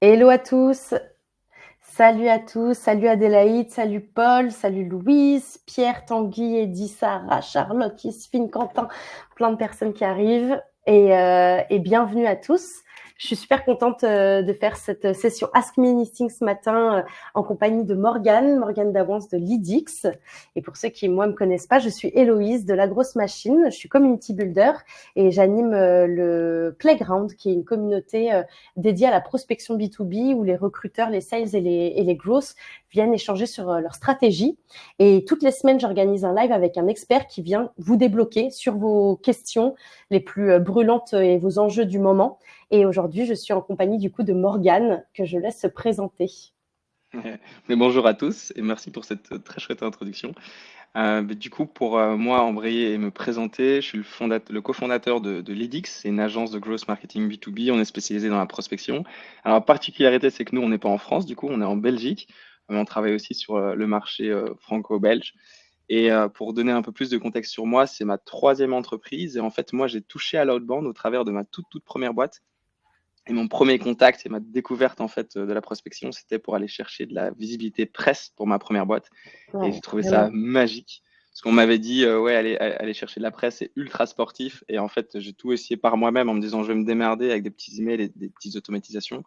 Hello à tous, salut Adélaïde, salut Paul, salut Louise, Pierre, Tanguy, Eddy, Sarah, Charlotte, Yasmine, Quentin, plein de personnes qui arrivent et bienvenue à tous. Je suis super contente de faire cette session Ask Me Anything ce matin en compagnie de Morgane d'Avance de Lidix. Et pour ceux qui, moi, me connaissent pas, je suis Héloïse de La Grosse Machine, je suis community builder et j'anime le Playground qui est une communauté dédiée à la prospection B2B où les recruteurs, les sales et les growth viennent échanger sur leur stratégie. Et toutes les semaines, j'organise un live avec un expert qui vient vous débloquer sur vos questions les plus brûlantes et vos enjeux du moment. Et aujourd'hui, je suis en compagnie du coup de Morgane que je laisse se présenter. Mais bonjour à tous et merci pour cette très chouette introduction. Du coup, pour moi embrayer et me présenter, je suis le cofondateur de Lidix, c'est une agence de growth marketing B2B. On est spécialisé dans la prospection. Alors, la particularité, c'est que nous, on n'est pas en France, du coup, on est en Belgique, mais on travaille aussi sur le marché franco-belge. Et pour donner un peu plus de contexte sur moi, c'est ma troisième entreprise. Et en fait, moi, j'ai touché à l'outbound au travers de ma toute première boîte. Et mon premier contact et ma découverte en fait de la prospection, c'était pour aller chercher de la visibilité presse pour ma première boîte. Et j'ai Ouais, trouvé ça carrément. magique. Parce qu'on m'avait dit, ouais, aller chercher de la presse, c'est ultra sportif. Et en fait, j'ai tout essayé par moi-même en me disant, je vais me démerder avec des petits emails et des petites automatisations.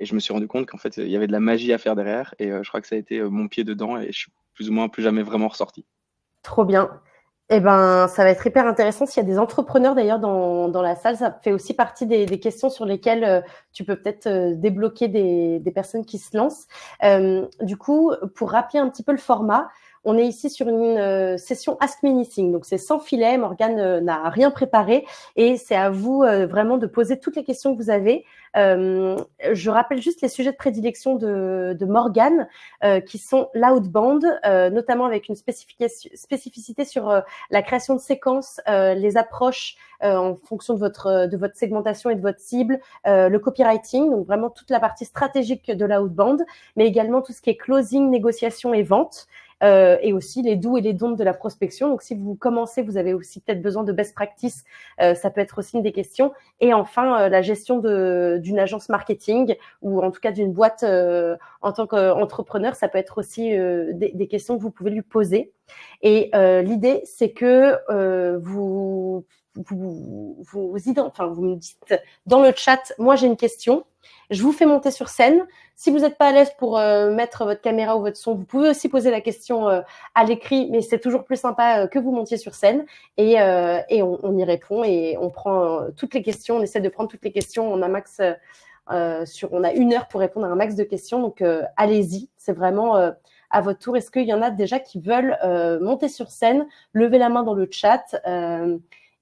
Et je me suis rendu compte qu'en fait, il y avait de la magie à faire derrière. Et je crois que ça a été mon pied dedans et je suis plus ou moins plus jamais vraiment ressorti. Trop bien. Eh ben, ça va être hyper intéressant. S'il y a des entrepreneurs d'ailleurs dans la salle, ça fait aussi partie des questions sur lesquelles tu peux peut-être débloquer des personnes qui se lancent. Du coup, pour rappeler un petit peu le format, on est ici sur une session Ask Me Anything. Donc, c'est sans filet. Morgane n'a rien préparé et c'est à vous vraiment de poser toutes les questions que vous avez. Euh, je rappelle juste les sujets de prédilection de Morgane qui sont l'outbound, notamment avec une spécificité sur la création de séquences, les approches en fonction de votre segmentation et de votre cible, le copywriting, donc vraiment toute la partie stratégique de l'outbound, mais également tout ce qui est closing, négociation et vente. Et aussi les do's et les don'ts de la prospection. Donc, si vous commencez, vous avez aussi peut-être besoin de best practice. Ça peut être aussi une des questions. Et enfin, la gestion d'une agence marketing ou en tout cas d'une boîte en tant qu'entrepreneur. Ça peut être aussi des questions que vous pouvez lui poser. Et l'idée, c'est que vous me dites dans le chat, moi j'ai une question, je vous fais monter sur scène. Si vous n'êtes pas à l'aise pour mettre votre caméra ou votre son, vous pouvez aussi poser la question à l'écrit, mais c'est toujours plus sympa que vous montiez sur scène et on y répond et on prend toutes les questions, on essaie de prendre toutes les questions, on a max on a 1 heure pour répondre à un max de questions, donc allez-y, c'est vraiment à votre tour. Est-ce qu'il y en a déjà qui veulent monter sur scène, lever la main dans le chat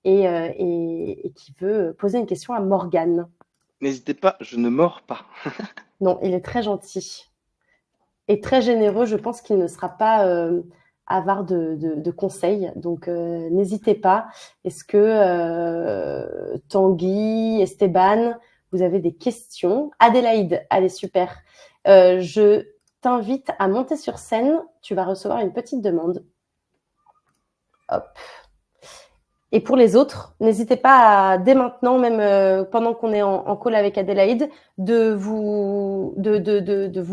et qui veut poser une question à Morgane? N'hésitez pas, je ne mords pas. Non, il est très gentil et très généreux. Je pense qu'il ne sera pas avare de conseils. Donc, n'hésitez pas. Est-ce que Tanguy, Esteban, vous avez des questions? Adélaïde, allez, super. Je t'invite à monter sur scène. Tu vas recevoir une petite demande. Hop. Et pour les autres, n'hésitez pas à, dès maintenant, même pendant qu'on est en call avec Adélaïde, de vous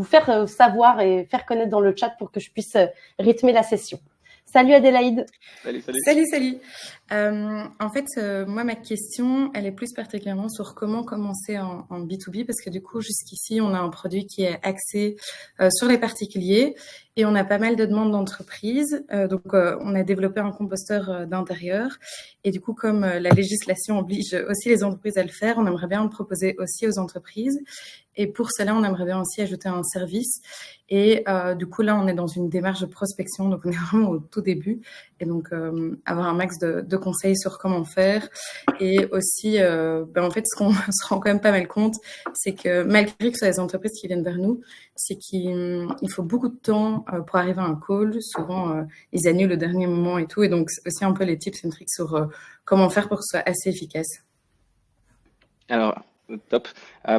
faire savoir et faire connaître dans le chat pour que je puisse rythmer la session. Salut Adélaïde. Salut, salut. Salut, salut. En fait, moi, ma question, elle est plus particulièrement sur comment commencer en B2B, parce que du coup, jusqu'ici, on a un produit qui est axé sur les particuliers et on a pas mal de demandes d'entreprises. Donc, on a développé un composteur d'intérieur et du coup, comme la législation oblige aussi les entreprises à le faire, on aimerait bien le proposer aussi aux entreprises. Et pour cela, on aimerait bien aussi ajouter un service. Et du coup, là, on est dans une démarche de prospection, donc on est vraiment au tout début. Et donc, avoir un max de conseils sur comment faire. Et aussi, en fait, ce qu'on se rend quand même pas mal compte, c'est que malgré que ce soit des entreprises qui viennent vers nous, c'est qu'il faut beaucoup de temps pour arriver à un call. Souvent, ils annulent au dernier moment et tout. Et donc, c'est aussi un peu les tips and tricks sur comment faire pour que ce soit assez efficace. Alors, Top.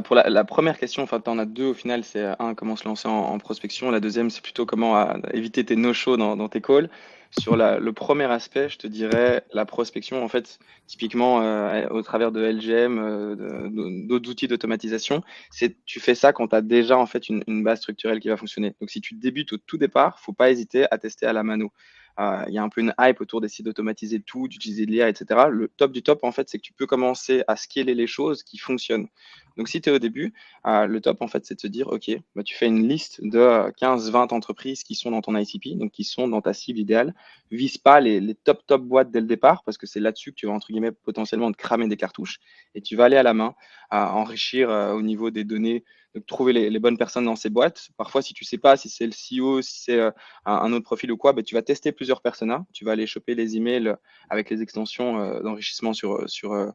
Pour la première question, enfin, tu en as deux au final. C'est un, comment se lancer en prospection. La deuxième, c'est plutôt comment éviter tes no-shows dans tes calls. Sur le premier aspect, je te dirais la prospection, en fait, typiquement au travers de LGM, d'autres outils d'automatisation, tu fais ça quand tu as déjà en fait une base structurelle qui va fonctionner. Donc si tu débutes au tout départ, faut pas hésiter à tester à la mano. Il y a un peu une hype autour d'essayer d'automatiser tout, d'utiliser de l'IA, etc. Le top du top, en fait, c'est que tu peux commencer à scaler les choses qui fonctionnent. Donc, si tu es au début, le top, en fait, c'est de te dire, OK, bah, tu fais une liste de 15-20 entreprises qui sont dans ton ICP, donc qui sont dans ta cible idéale. Vise pas les top boîtes dès le départ, parce que c'est là-dessus que tu vas, entre guillemets, potentiellement te cramer des cartouches. Et tu vas aller à la main, à enrichir au niveau des données, donc trouver les bonnes personnes dans ces boîtes. Parfois, si tu sais pas si c'est le CEO, si c'est un autre profil ou quoi, bah, tu vas tester plusieurs personas. Tu vas aller choper les emails avec les extensions d'enrichissement sur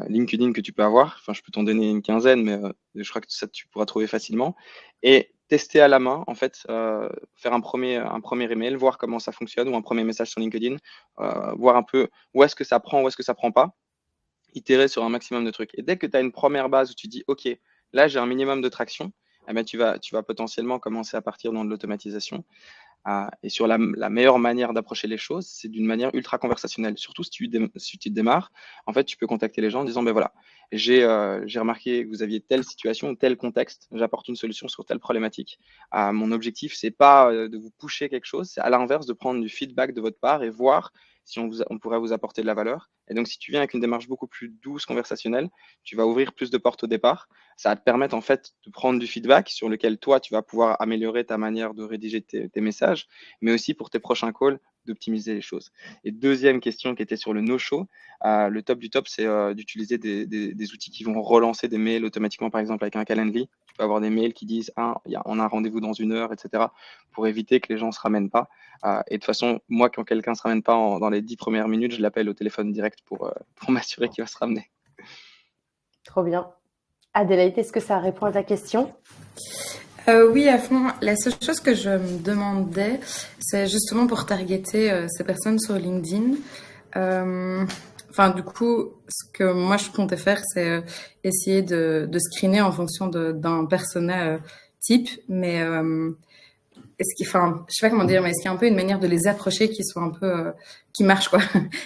LinkedIn que tu peux avoir. Enfin, je peux t'en donner une quinzaine, mais je crois que ça, tu pourras trouver facilement. Et tester à la main, en fait, faire un premier email, voir comment ça fonctionne, ou un premier message sur LinkedIn, voir un peu où est-ce que ça prend, où est-ce que ça prend pas, itérer sur un maximum de trucs. Et dès que tu as une première base où tu dis, OK, là, j'ai un minimum de traction, eh bien, tu vas potentiellement commencer à partir dans de l'automatisation. Et sur la meilleure manière d'approcher les choses, c'est d'une manière ultra conversationnelle. Surtout si tu démarres, en fait, tu peux contacter les gens en disant, ben voilà, j'ai remarqué que vous aviez telle situation, tel contexte, j'apporte une solution sur telle problématique. Mon objectif, c'est pas de vous pusher quelque chose, c'est à l'inverse de prendre du feedback de votre part et voir si on pourrait vous apporter de la valeur. Et donc, si tu viens avec une démarche beaucoup plus douce, conversationnelle, tu vas ouvrir plus de portes au départ. Ça va te permettre en fait de prendre du feedback sur lequel toi, tu vas pouvoir améliorer ta manière de rédiger tes messages, mais aussi pour tes prochains calls, d'optimiser les choses. Et deuxième question qui était sur le no-show, le top du top, c'est d'utiliser des outils qui vont relancer des mails automatiquement, par exemple avec un Calendly. Tu peux avoir des mails qui disent on a un rendez-vous dans 1 heure, etc., pour éviter que les gens ne se ramènent pas. Et de toute façon, moi, quand quelqu'un ne se ramène pas dans les 10 premières minutes, je l'appelle au téléphone direct pour m'assurer qu'il va se ramener. Trop bien. Adélaïde, est-ce que ça répond à ta question? Oui, à fond. La seule chose que je me demandais, c'est justement pour targeter ces personnes sur LinkedIn. Enfin, du coup, ce que moi je comptais faire, c'est essayer de screener en fonction d'un persona type, mais enfin, je sais pas comment dire, mais est-ce qu'il y a un peu une manière de les approcher qui soit un peu, qui marche, quoi?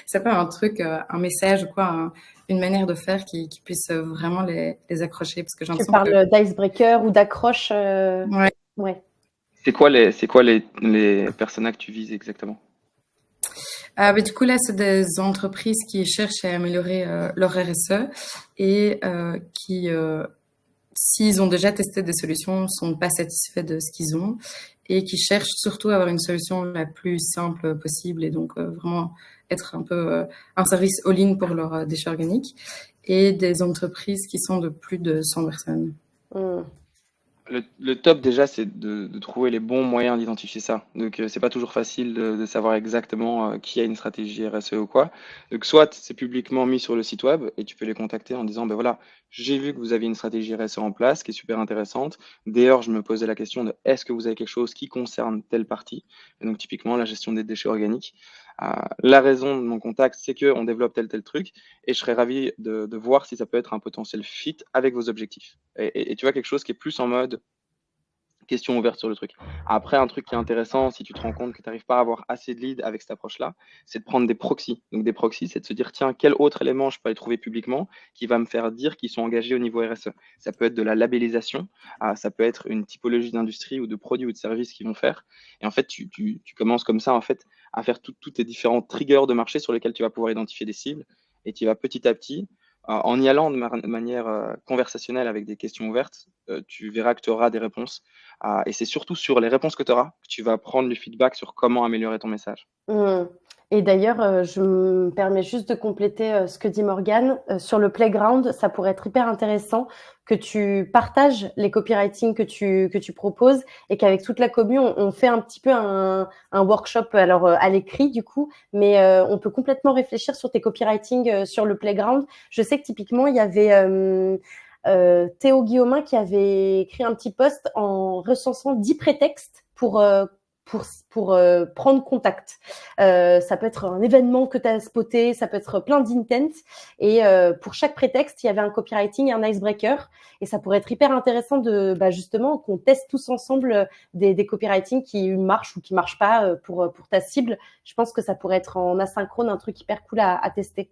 C'est pas un truc, un message ou quoi, une manière de faire qui puisse vraiment les accrocher, parce que j'ai Tu l'impression parles d'icebreaker ou d'accroche Ouais. Ouais. C'est quoi les personas que tu vises exactement? Mais du coup, là, c'est des entreprises qui cherchent à améliorer leur RSE et qui, s'ils ont déjà testé des solutions, sont pas satisfaits de ce qu'ils ont et qui cherchent surtout à avoir une solution la plus simple possible et donc vraiment être un peu un service all-in pour leurs déchets organiques, et des entreprises qui sont de plus de 100 personnes. Le top déjà, c'est de trouver les bons moyens d'identifier ça. Donc, c'est pas toujours facile de savoir exactement qui a une stratégie RSE ou quoi. Donc, soit c'est publiquement mis sur le site web et tu peux les contacter en disant, ben voilà, j'ai vu que vous avez une stratégie RSE en place qui est super intéressante. D'ailleurs, je me posais la question de est-ce que vous avez quelque chose qui concerne telle partie? Et donc, typiquement, la gestion des déchets organiques. La raison de mon contact, c'est qu'on développe tel truc et je serais ravi de voir si ça peut être un potentiel fit avec vos objectifs. Et tu vois, quelque chose qui est plus en mode question ouverte sur le truc. Après, un truc qui est intéressant, si tu te rends compte que tu n'arrives pas à avoir assez de leads avec cette approche-là, c'est de prendre des proxys. Donc, des proxys, c'est de se dire, tiens, quel autre élément je peux aller trouver publiquement qui va me faire dire qu'ils sont engagés au niveau RSE? Ça peut être de la labellisation, ça peut être une typologie d'industrie ou de produits ou de services qu'ils vont faire. Et en fait, tu commences comme ça, en fait, à faire tous tes différents triggers de marché sur lesquels tu vas pouvoir identifier des cibles. Et tu vas petit à petit, en y allant de manière conversationnelle avec des questions ouvertes, tu verras que tu auras des réponses. Et c'est surtout sur les réponses que tu auras que tu vas prendre du feedback sur comment améliorer ton message. Et d'ailleurs, je me permets juste de compléter ce que dit Morgane. Sur le playground, ça pourrait être hyper intéressant que tu partages les copywriting que tu proposes et qu'avec toute la commu, on fait un petit peu un workshop, alors à l'écrit du coup, mais on peut complètement réfléchir sur tes copywriting sur le playground. Je sais que typiquement, il y avait Théo Guillaumin qui avait écrit un petit post en recensant 10 prétextes pour pour prendre contact. Ça peut être un événement que tu as spoté, ça peut être plein d'intents. Et pour chaque prétexte, il y avait un copywriting et un icebreaker. Et ça pourrait être hyper intéressant de justement qu'on teste tous ensemble des copywriting qui marchent ou qui marchent pas pour ta cible. Je pense que ça pourrait être en asynchrone un truc hyper cool à tester.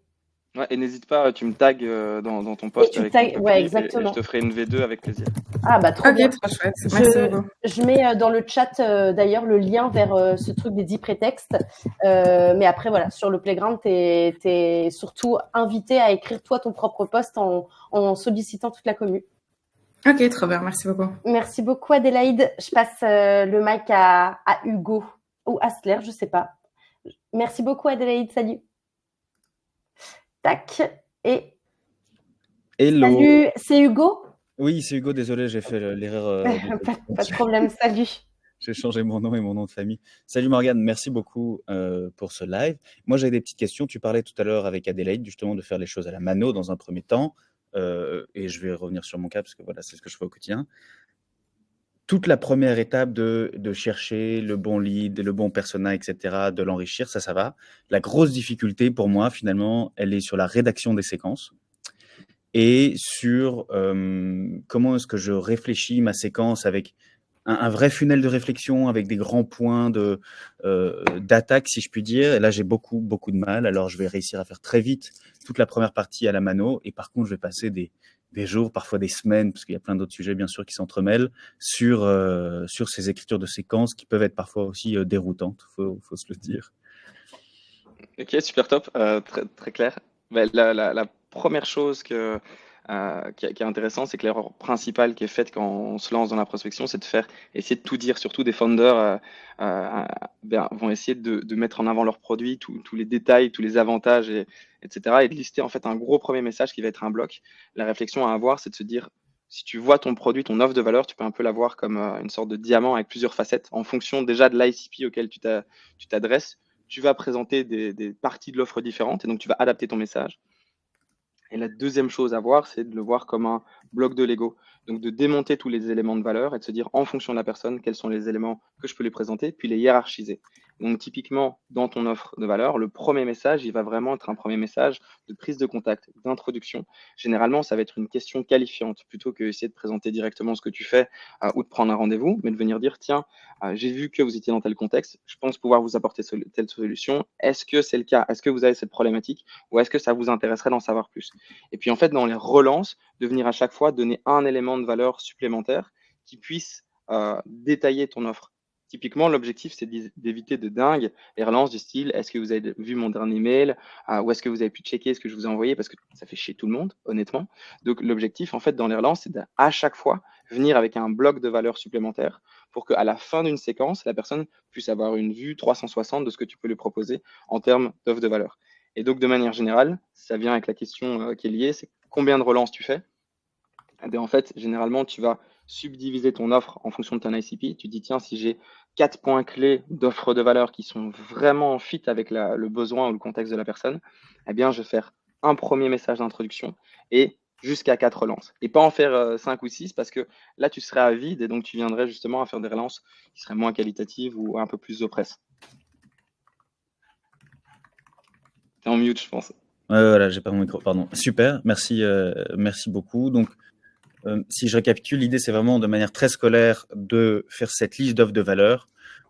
Ouais, et n'hésite pas, tu me tags dans ton post avec ton copy, ouais, et exactement. je te ferai une V2 avec plaisir. Ah bah trop bien. Trop chouette. Merci beaucoup. Je mets dans le chat d'ailleurs le lien vers ce truc des 10 prétextes. Mais après voilà, sur le Playground, t'es surtout invité à écrire toi ton propre post en sollicitant toute la commu. Ok, trop bien, merci beaucoup. Merci beaucoup Adélaïde. Je passe le mic à Hugo ou Asler, je sais pas. Merci beaucoup Adélaïde, salut. Tac, et Hello. Salut, c'est Hugo? Oui, c'est Hugo, désolé, j'ai fait l'erreur. Pas de problème, salut. J'ai changé mon nom et mon nom de famille. Salut Morgane, merci beaucoup pour ce live. Moi, j'ai des petites questions. Tu parlais tout à l'heure avec Adélaïde justement de faire les choses à la mano dans un premier temps. Et je vais revenir sur mon cas parce que voilà, c'est ce que je fais au quotidien. Toute la première étape de chercher le bon lead, le bon persona, etc., de l'enrichir, ça va. La grosse difficulté pour moi, finalement, elle est sur la rédaction des séquences et sur comment est-ce que je réfléchis ma séquence avec un vrai funnel de réflexion, avec des grands points d'attaque, si je puis dire. Et là, j'ai beaucoup de mal. Alors, je vais réussir à faire très vite toute la première partie à la mano. Et par contre, je vais passer des jours, parfois des semaines, parce qu'il y a plein d'autres sujets, bien sûr, qui s'entremêlent, sur ces écritures de séquences qui peuvent être parfois aussi déroutantes, faut se le dire. Ok, super top, très, très clair. La première chose qui est intéressante, c'est que l'erreur principale qui est faite quand on se lance dans la prospection, c'est de essayer de tout dire. Surtout des founders vont essayer de mettre en avant leurs produits, tous les détails, tous les avantages, etc. Et de lister en fait un gros premier message qui va être un bloc. La réflexion à avoir, c'est de se dire, si tu vois ton produit, ton offre de valeur, tu peux un peu la voir comme une sorte de diamant avec plusieurs facettes en fonction déjà de l'ICP auquel tu t'adresses. Tu vas présenter des parties de l'offre différentes et donc tu vas adapter ton message. Et la deuxième chose à voir, c'est de le voir comme un bloc de Lego. Donc de démonter tous les éléments de valeur et de se dire en fonction de la personne, quels sont les éléments que je peux lui présenter, puis les hiérarchiser. Donc typiquement, dans ton offre de valeur, le premier message, il va vraiment être un premier message de prise de contact, d'introduction. Généralement, ça va être une question qualifiante plutôt que essayer de présenter directement ce que tu fais ou de prendre un rendez-vous, mais de venir dire, tiens, j'ai vu que vous étiez dans tel contexte, je pense pouvoir vous apporter telle solution. Est-ce que c'est le cas? Est-ce que vous avez cette problématique ou est-ce que ça vous intéresserait d'en savoir plus? Et puis en fait, dans les relances, de venir à chaque fois donner un élément de valeur supplémentaire qui puisse détailler ton offre. Typiquement, l'objectif, c'est d'éviter de dingue les relances du style est-ce que vous avez vu mon dernier mail ou est-ce que vous avez pu checker ce que je vous ai envoyé parce que ça fait chier tout le monde, honnêtement. Donc, l'objectif, en fait, dans les relances, c'est à chaque fois venir avec un bloc de valeur supplémentaire pour qu'à la fin d'une séquence, la personne puisse avoir une vue 360 de ce que tu peux lui proposer en termes d'offre de valeur. Et donc, de manière générale, ça vient avec la question qui est liée, c'est combien de relances tu fais? Et en fait, généralement, tu vas subdiviser ton offre en fonction de ton ICP. Tu dis, tiens, si j'ai 4 points clés d'offre de valeur qui sont vraiment en fit avec le besoin ou le contexte de la personne, eh bien, je vais faire un premier message d'introduction et jusqu'à 4 relances. Et pas en faire 5 ou 6 parce que là, tu serais à vide et donc tu viendrais justement à faire des relances qui seraient moins qualitatives ou un peu plus oppresses. T'es en mute, je pense. Voilà, j'ai pas mon micro, pardon. Super, merci beaucoup. Donc, si je récapitule, l'idée, c'est vraiment de manière très scolaire de faire cette liste d'offres de valeur,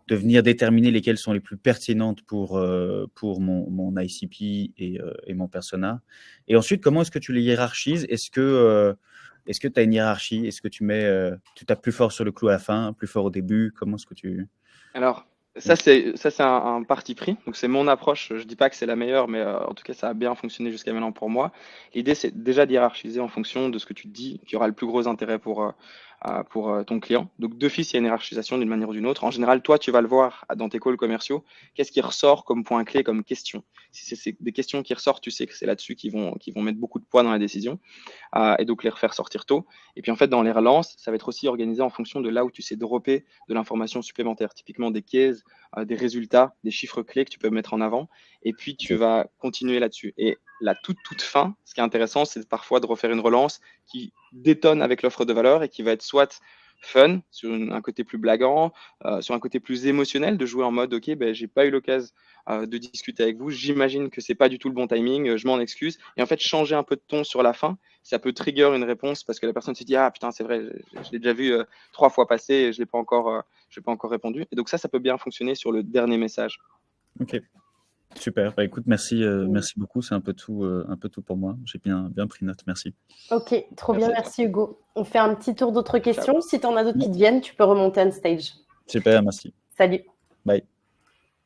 de venir déterminer lesquelles sont les plus pertinentes pour mon ICP et mon persona. Et ensuite, comment est-ce que tu les hiérarchises? Est-ce que tu as une hiérarchie? Est-ce que tu tapes plus fort sur le clou à la fin, plus fort au début? Comment est-ce que tu… Alors, ça, c'est un parti pris. Donc, c'est mon approche. Je dis pas que c'est la meilleure, mais en tout cas, ça a bien fonctionné jusqu'à maintenant pour moi. L'idée, c'est déjà de hiérarchiser en fonction de ce que tu te dis qui aura le plus gros intérêt pour ton client. Donc, d'office, il y a une hiérarchisation d'une manière ou d'une autre. En général, toi, tu vas le voir dans tes calls commerciaux. Qu'est-ce qui ressort comme point clé, comme question? Si c'est des questions qui ressortent, tu sais que c'est là-dessus qu'ils vont mettre beaucoup de poids dans la décision. Et donc les refaire sortir tôt. Et puis en fait, dans les relances, ça va être aussi organisé en fonction de là où tu sais dropper de l'information supplémentaire, typiquement des cases, des résultats, des chiffres clés que tu peux mettre en avant. Et puis tu vas continuer là-dessus. Et la toute fin, ce qui est intéressant, c'est parfois de refaire une relance qui détonne avec l'offre de valeur et qui va être soit fun, sur un côté plus blaguant, sur un côté plus émotionnel, de jouer en mode ok, ben, j'ai pas eu l'occasion de discuter avec vous, j'imagine que c'est pas du tout le bon timing, je m'en excuse. Et en fait, changer un peu de ton sur la fin, ça peut trigger une réponse parce que la personne se dit ah putain, c'est vrai, je l'ai déjà vu 3 fois passer et je l'ai pas encore répondu. Et donc ça peut bien fonctionner sur le dernier message. Ok, super. Bah, écoute, merci beaucoup. C'est un peu tout pour moi. J'ai bien pris note. Merci. Ok, trop Merci bien, à toi. merci Hugo. On fait un petit tour d'autres questions. Si tu en as d'autres qui te viennent, tu peux remonter on stage. Super, merci. Salut. Bye.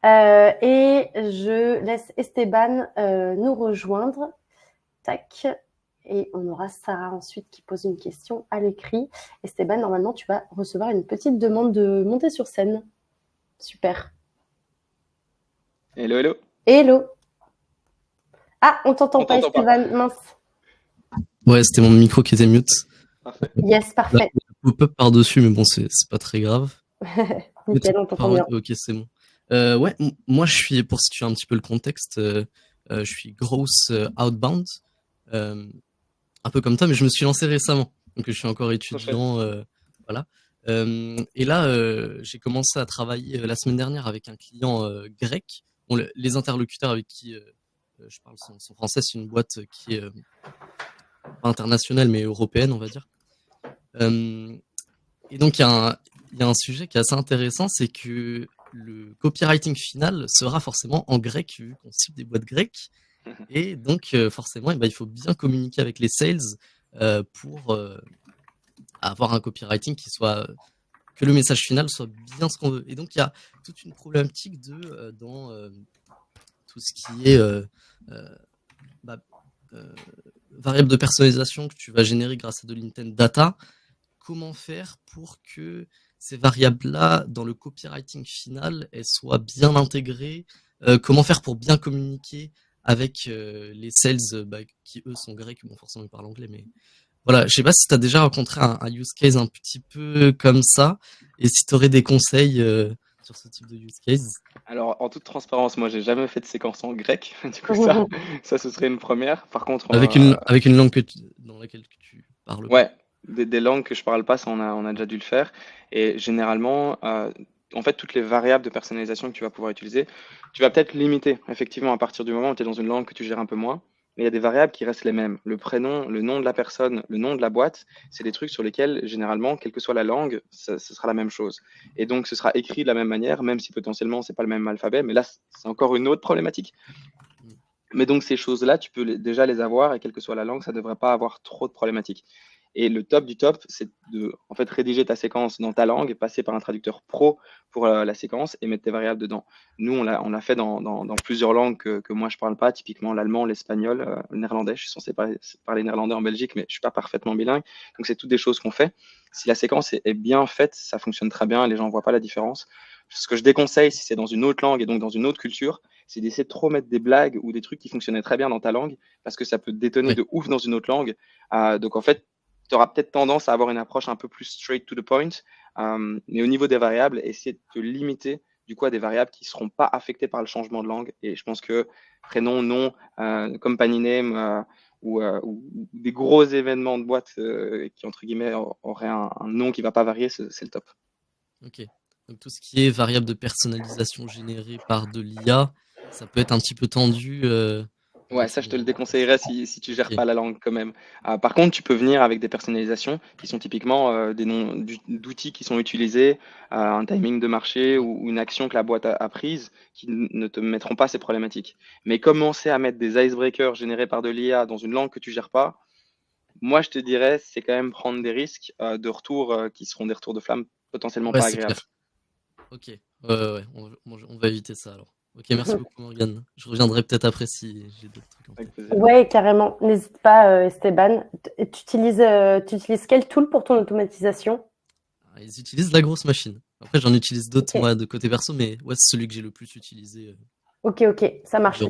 Et je laisse Esteban nous rejoindre. Tac. Et on aura Sarah ensuite qui pose une question à l'écrit. Esteban, normalement, tu vas recevoir une petite demande de monter sur scène. Super. Hello, hello. Hello. Ah, on t'entend On pas, t'entend pas. Esteban, mince. Ouais, c'était mon micro qui était mute. Parfait. Yes, parfait. Pop-up par-dessus, mais bon, c'est pas très grave. Nickel, on t'entend bien. Ok, c'est bon. Ouais, moi, je suis, pour situer un petit peu le contexte, je suis gross outbound, un peu comme toi, mais je me suis lancé récemment. Donc, je suis encore étudiant, voilà. Et là, j'ai commencé à travailler la semaine dernière avec un client grec. Bon, les interlocuteurs avec qui je parle sont français, c'est une boîte qui est pas internationale, mais européenne, on va dire. Et donc, il y a un sujet qui est assez intéressant, c'est que le copywriting final sera forcément en grec, vu qu'on cible des boîtes grecques. Et donc, forcément, il faut bien communiquer avec les sales pour avoir un copywriting qui soit... que le message final soit bien ce qu'on veut. Et donc, il y a toute une problématique dans tout ce qui est variable de personnalisation que tu vas générer grâce à de l'intent data. Comment faire pour que ces variables-là, dans le copywriting final, elles soient bien intégrées? Comment faire pour bien communiquer avec les sales qui, eux, sont grecs? Bon, forcément, ils parlent anglais, mais voilà. Je sais pas si tu as déjà rencontré un use case un petit peu comme ça, et si tu aurais des conseils sur ce type de use case. Alors, en toute transparence, moi, j'ai jamais fait de séquence en grec. Du coup, ça, ce serait une première. Par contre, Avec une langue dans laquelle tu parles. Ouais, des langues que je parle pas, ça, on a déjà dû le faire. Et généralement, en fait, toutes les variables de personnalisation que tu vas pouvoir utiliser, tu vas peut-être limiter, effectivement, à partir du moment où tu es dans une langue que tu gères un peu moins. Mais il y a des variables qui restent les mêmes. Le prénom, le nom de la personne, le nom de la boîte, c'est des trucs sur lesquels, généralement, quelle que soit la langue, ce sera la même chose. Et donc, ce sera écrit de la même manière, même si potentiellement, c'est pas le même alphabet. Mais là, c'est encore une autre problématique. Mais donc, ces choses-là, tu peux déjà les avoir, et quelle que soit la langue, ça ne devrait pas avoir trop de problématiques. Et le top du top, c'est de en fait rédiger ta séquence dans ta langue, passer par un traducteur pro pour la séquence et mettre tes variables dedans. Nous, on l'a fait dans plusieurs langues que moi je parle pas, typiquement l'allemand, l'espagnol, le néerlandais. Je suis censé parler néerlandais en Belgique, mais je suis pas parfaitement bilingue. Donc c'est toutes des choses qu'on fait. Si la séquence est bien faite, ça fonctionne très bien. Les gens voient pas la différence. Ce que je déconseille, si c'est dans une autre langue et donc dans une autre culture, c'est d'essayer de trop mettre des blagues ou des trucs qui fonctionnaient très bien dans ta langue, parce que ça peut détonner de ouf dans une autre langue. Donc en fait, tu auras peut-être tendance à avoir une approche un peu plus straight to the point, mais au niveau des variables, essayer de te limiter du coup à des variables qui ne seront pas affectées par le changement de langue. Et je pense que prénom, nom, company name ou des gros événements de boîte qui, entre guillemets, auraient un nom qui ne va pas varier, c'est le top. Ok. Donc tout ce qui est variable de personnalisation générée par de l'IA, ça peut être un petit peu tendu. Ouais, ça je te le déconseillerais si tu gères pas la langue quand même. Par contre, tu peux venir avec des personnalisations qui sont typiquement des noms d'outils qui sont utilisés, un timing de marché ou une action que la boîte a prise qui ne te mettront pas ces problématiques. Mais commencer à mettre des icebreakers générés par de l'IA dans une langue que tu gères pas, moi je te dirais, c'est quand même prendre des risques de retours qui seront des retours de flamme potentiellement pas agréables. Clair. Ok, ouais, on va éviter ça alors. Ok, merci beaucoup Morgane. Je reviendrai peut-être après si j'ai d'autres trucs en tête. Ouais, carrément. N'hésite pas, Esteban. Tu utilises quel tool pour ton automatisation? Ils utilisent la grosse machine. Après, j'en utilise d'autres moi de côté perso, mais ouais, c'est celui que j'ai le plus utilisé. Ok, ça marche.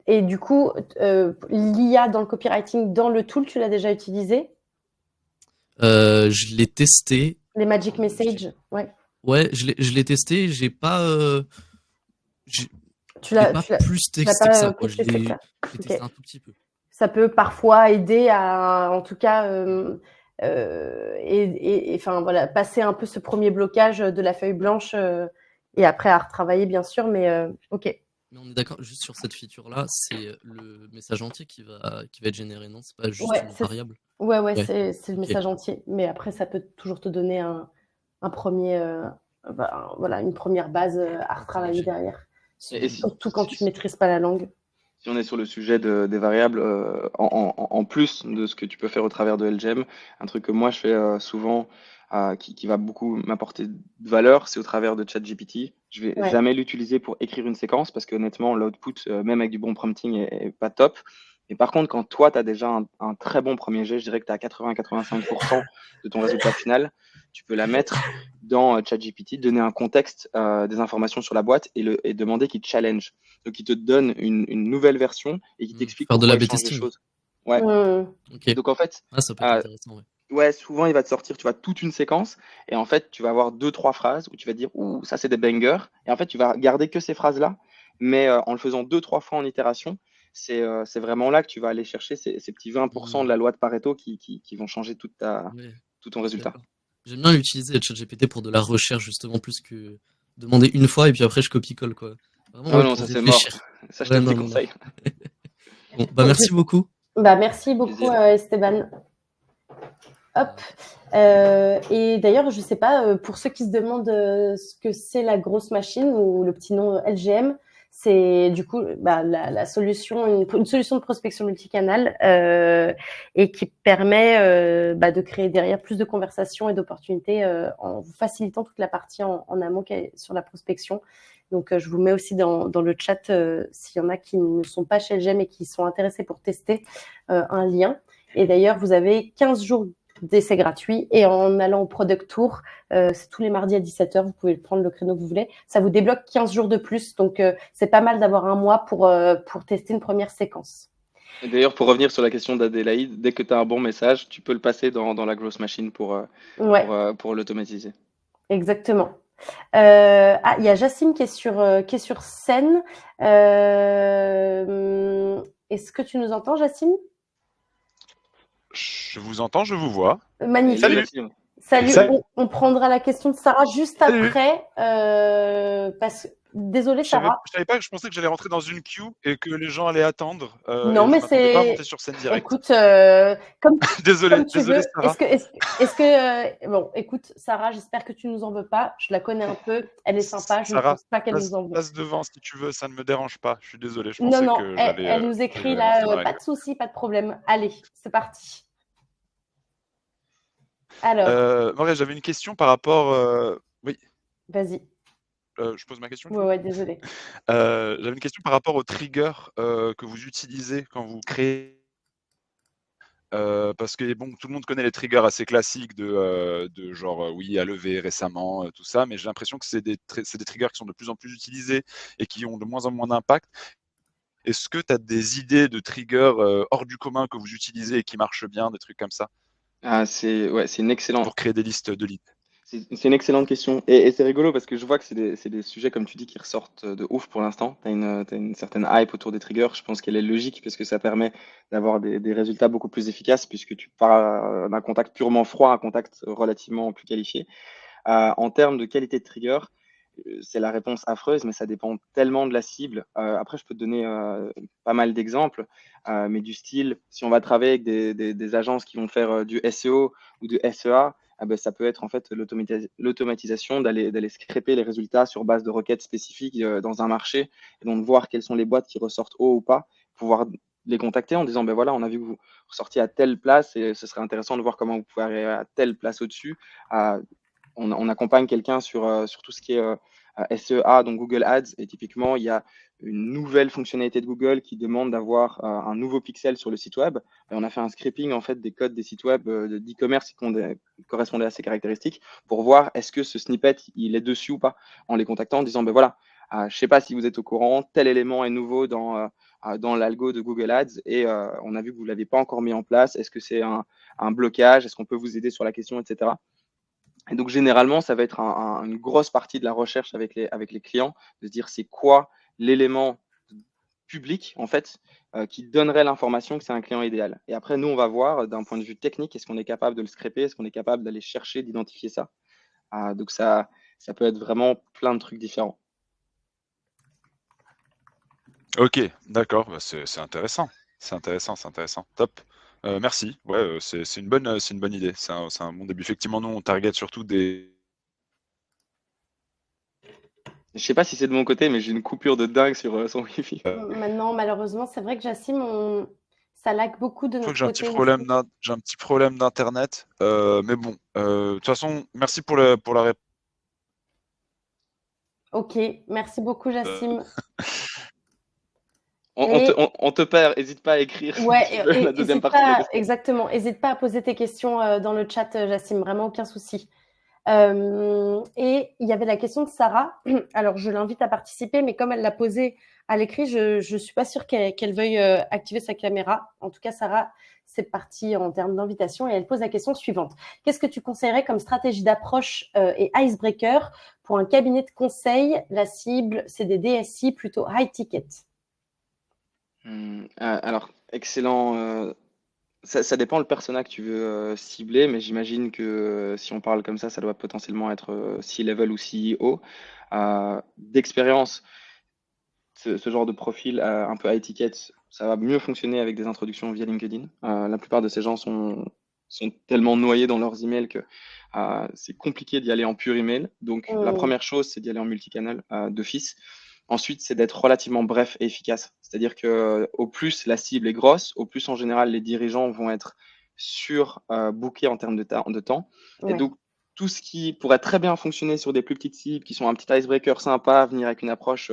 Et du coup, l'IA dans le copywriting, dans le tool, tu l'as déjà utilisé? Je l'ai testé. Les Magic Message, ouais. Ouais, je l'ai testé. J'ai pas. Tu l'as pas plus testé que ça. Je l'ai testé un tout petit peu. Ça peut parfois aider à, en tout cas, enfin voilà, passer un peu ce premier blocage de la feuille blanche et après à retravailler bien sûr, mais ok. Mais on est d'accord, juste sur cette feature-là, c'est le message entier qui va être généré, non? C'est pas juste Ouais, une variable? ouais, Ouais, c'est le ok. message entier, mais après ça peut toujours te donner un premier, voilà, une première base à retravailler derrière, Et surtout quand tu maîtrises pas la langue. si on est sur le sujet des variables, en plus de ce que tu peux faire au travers de LGM, un truc que moi je fais souvent, qui va beaucoup m'apporter de valeur, c'est au travers de ChatGPT. Je vais Ouais. jamais l'utiliser pour écrire une séquence parce que honnêtement, l'output, même avec du bon prompting, est pas top. Et par contre, quand toi, tu as déjà un très bon premier jet, je dirais que tu as 80-85% de ton résultat final, tu peux la mettre dans ChatGPT, donner un contexte, des informations sur la boîte et demander qu'il challenge. Donc, il te donne une nouvelle version et qui t'explique Faire de pourquoi il l'A/B change les testing. choses. Ouais. Ok. Donc, en fait, Ah, ça peut être intéressant, ouais. ouais, souvent, il va te sortir, tu vois, toute une séquence. Et en fait, tu vas avoir 2-3 phrases où tu vas dire, ouh, ça, c'est des bangers. Et en fait, tu vas garder que ces phrases-là. Mais en le faisant 2-3 fois en itération, c'est vraiment là que tu vas aller chercher ces petits 20% de la loi de Pareto qui vont changer tout ton Je suis résultat. d'accord. J'aime bien utiliser ChatGPT pour de la recherche, justement, plus que demander une fois et puis après je copie-colle, quoi. Vraiment, Oh ouais, non, pour ça, c'est mort. réfléchir. Ça, je te Ouais, le non, non, non. déconseille. Bon, bah merci beaucoup. Bah, merci beaucoup, Plaisir. Esteban. Hop. Et d'ailleurs, je sais pas, pour ceux qui se demandent ce que c'est la grosse machine ou le petit nom LGM, c'est du coup la solution, une solution de prospection multicanal et qui permet de créer derrière plus de conversations et d'opportunités en vous facilitant toute la partie en amont qui est sur la prospection. Donc, je vous mets aussi dans le chat, s'il y en a qui ne sont pas chez LGM et qui sont intéressés pour tester, un lien. Et d'ailleurs, vous avez 15 jours d'essai gratuit. Et en allant au Product Tour, c'est tous les mardis à 17h, vous pouvez prendre le créneau que vous voulez. Ça vous débloque 15 jours de plus. Donc, c'est pas mal d'avoir un mois pour tester une première séquence. Et d'ailleurs, pour revenir sur la question d'Adélaïde, dès que tu as un bon message, tu peux le passer dans la grosse machine Ouais, pour l'automatiser. exactement. Il y a Jacine qui est sur scène. Est-ce que tu nous entends, Jacine? Je vous entends, je vous vois. Magnifique. Salut, Salut. Jacine. Salut, Salut. on prendra la question de Sarah juste Salut. après. Désolée, Je Sarah. savais pas, je pensais que j'allais rentrer dans une queue et que les gens allaient attendre. Non, Et je mais m'attendais pas à monter sur scène direct. Écoute, comme Désolé tu veux. Sarah. Bon, écoute, Sarah, j'espère que tu nous en veux pas. Je la connais un peu. Elle est sympa. Je ne Sarah, pense pas qu'elle nous en veut. passe devant si tu veux, ça ne me dérange pas. Je suis désolé, je Non, pensais non, que elle nous écrit j'allais rentrer dans là. la Pas queue. de souci, pas de problème. Allez, c'est parti. Alors, Maurice, j'avais une question par rapport. Oui, vas-y. je pose ma question du coup. Ouais, désolé. J'avais une question par rapport aux triggers que vous utilisez quand vous créez. Parce que bon, tout le monde connaît les triggers assez classiques de genre oui, à lever récemment, tout ça, mais j'ai l'impression que c'est des triggers qui sont de plus en plus utilisés et qui ont de moins en moins d'impact. Est-ce que tu as des idées de triggers hors du commun que vous utilisez et qui marchent bien, des trucs comme ça, C'est une excellente. pour créer des listes de leads? C'est une excellente question. Et c'est rigolo parce que je vois que c'est des sujets, comme tu dis, qui ressortent de ouf pour l'instant. T'as une certaine hype autour des triggers. Je pense qu'elle est logique parce que ça permet d'avoir des résultats beaucoup plus efficaces puisque tu pars d'un contact purement froid à un contact relativement plus qualifié. En termes de qualité de trigger, c'est la réponse affreuse, mais ça dépend tellement de la cible. Après, je peux te donner pas mal d'exemples, mais du style, si on va travailler avec des agences qui vont faire du SEO ou du SEA, ben, ça peut être en fait l'automatisation d'aller scraper les résultats sur base de requêtes spécifiques dans un marché et donc voir quelles sont les boîtes qui ressortent haut ou pas, pouvoir les contacter en disant ben voilà, on a vu que vous ressortiez à telle place et ce serait intéressant de voir comment vous pouvez arriver à telle place au-dessus. On accompagne quelqu'un sur tout ce qui est SEA, donc Google Ads, et typiquement, il y a une nouvelle fonctionnalité de Google qui demande d'avoir un nouveau pixel sur le site web. Et on a fait un scraping en fait des codes des sites web d'e-commerce qui correspondaient à ces caractéristiques pour voir est-ce que ce snippet il est dessus ou pas, en les contactant en disant ben voilà, je ne sais pas si vous êtes au courant, tel élément est nouveau dans l'algo de Google Ads et on a vu que vous ne l'avez pas encore mis en place. Est-ce que c'est un blocage? Est-ce qu'on peut vous aider sur la question, etc. Et donc, généralement, ça va être une grosse partie de la recherche avec les clients, de se dire c'est quoi l'élément public, en fait, qui donnerait l'information que c'est un client idéal. Et après, nous, on va voir d'un point de vue technique, est-ce qu'on est capable de le scraper, est-ce qu'on est capable d'aller chercher, d'identifier ça. Donc ça peut être vraiment plein de trucs différents. Ok, d'accord, bah, c'est intéressant. C'est intéressant, c'est intéressant. Top. Merci. Ouais, c'est une bonne idée. C'est un bon début. Effectivement, nous, on target surtout des. Je sais pas si c'est de mon côté, mais j'ai une coupure de dingue sur son Wi-Fi. Maintenant, malheureusement, c'est vrai que Jassim, ça lag beaucoup de Je crois que notre côté aussi. j'ai un petit problème d'internet, mais bon, de toute façon, merci pour la réponse. Ok, merci beaucoup, Jassim. On te perd, n'hésite pas à écrire si Ouais, tu veux la deuxième hésite partie de la pas, question. exactement. N'hésite pas à poser tes questions dans le chat, Jassim, vraiment aucun souci. Et il y avait la question de Sarah. Alors, je l'invite à participer, mais comme elle l'a posée à l'écrit, je ne suis pas sûre qu'elle veuille activer sa caméra. En tout cas, Sarah, c'est parti en termes d'invitation et elle pose la question suivante. Qu'est-ce que tu conseillerais comme stratégie d'approche et icebreaker pour un cabinet de conseil? La cible, c'est des DSI plutôt high ticket. Alors, excellent. Ça dépend le persona que tu veux cibler, mais j'imagine que si on parle comme ça doit potentiellement être C-level ou CEO. D'expérience, ce genre de profil un peu high ticket, ça va mieux fonctionner avec des introductions via LinkedIn. La plupart de ces gens sont tellement noyés dans leurs emails que c'est compliqué d'y aller en pur email. Donc, la première chose, c'est d'y aller en multicanal d'office. Ensuite, c'est d'être relativement bref et efficace. C'est-à-dire que au plus la cible est grosse, au plus en général les dirigeants vont être bookés en termes de temps. Et Ouais. donc, tout ce qui pourrait très bien fonctionner sur des plus petites cibles, qui sont un petit icebreaker sympa, venir avec une approche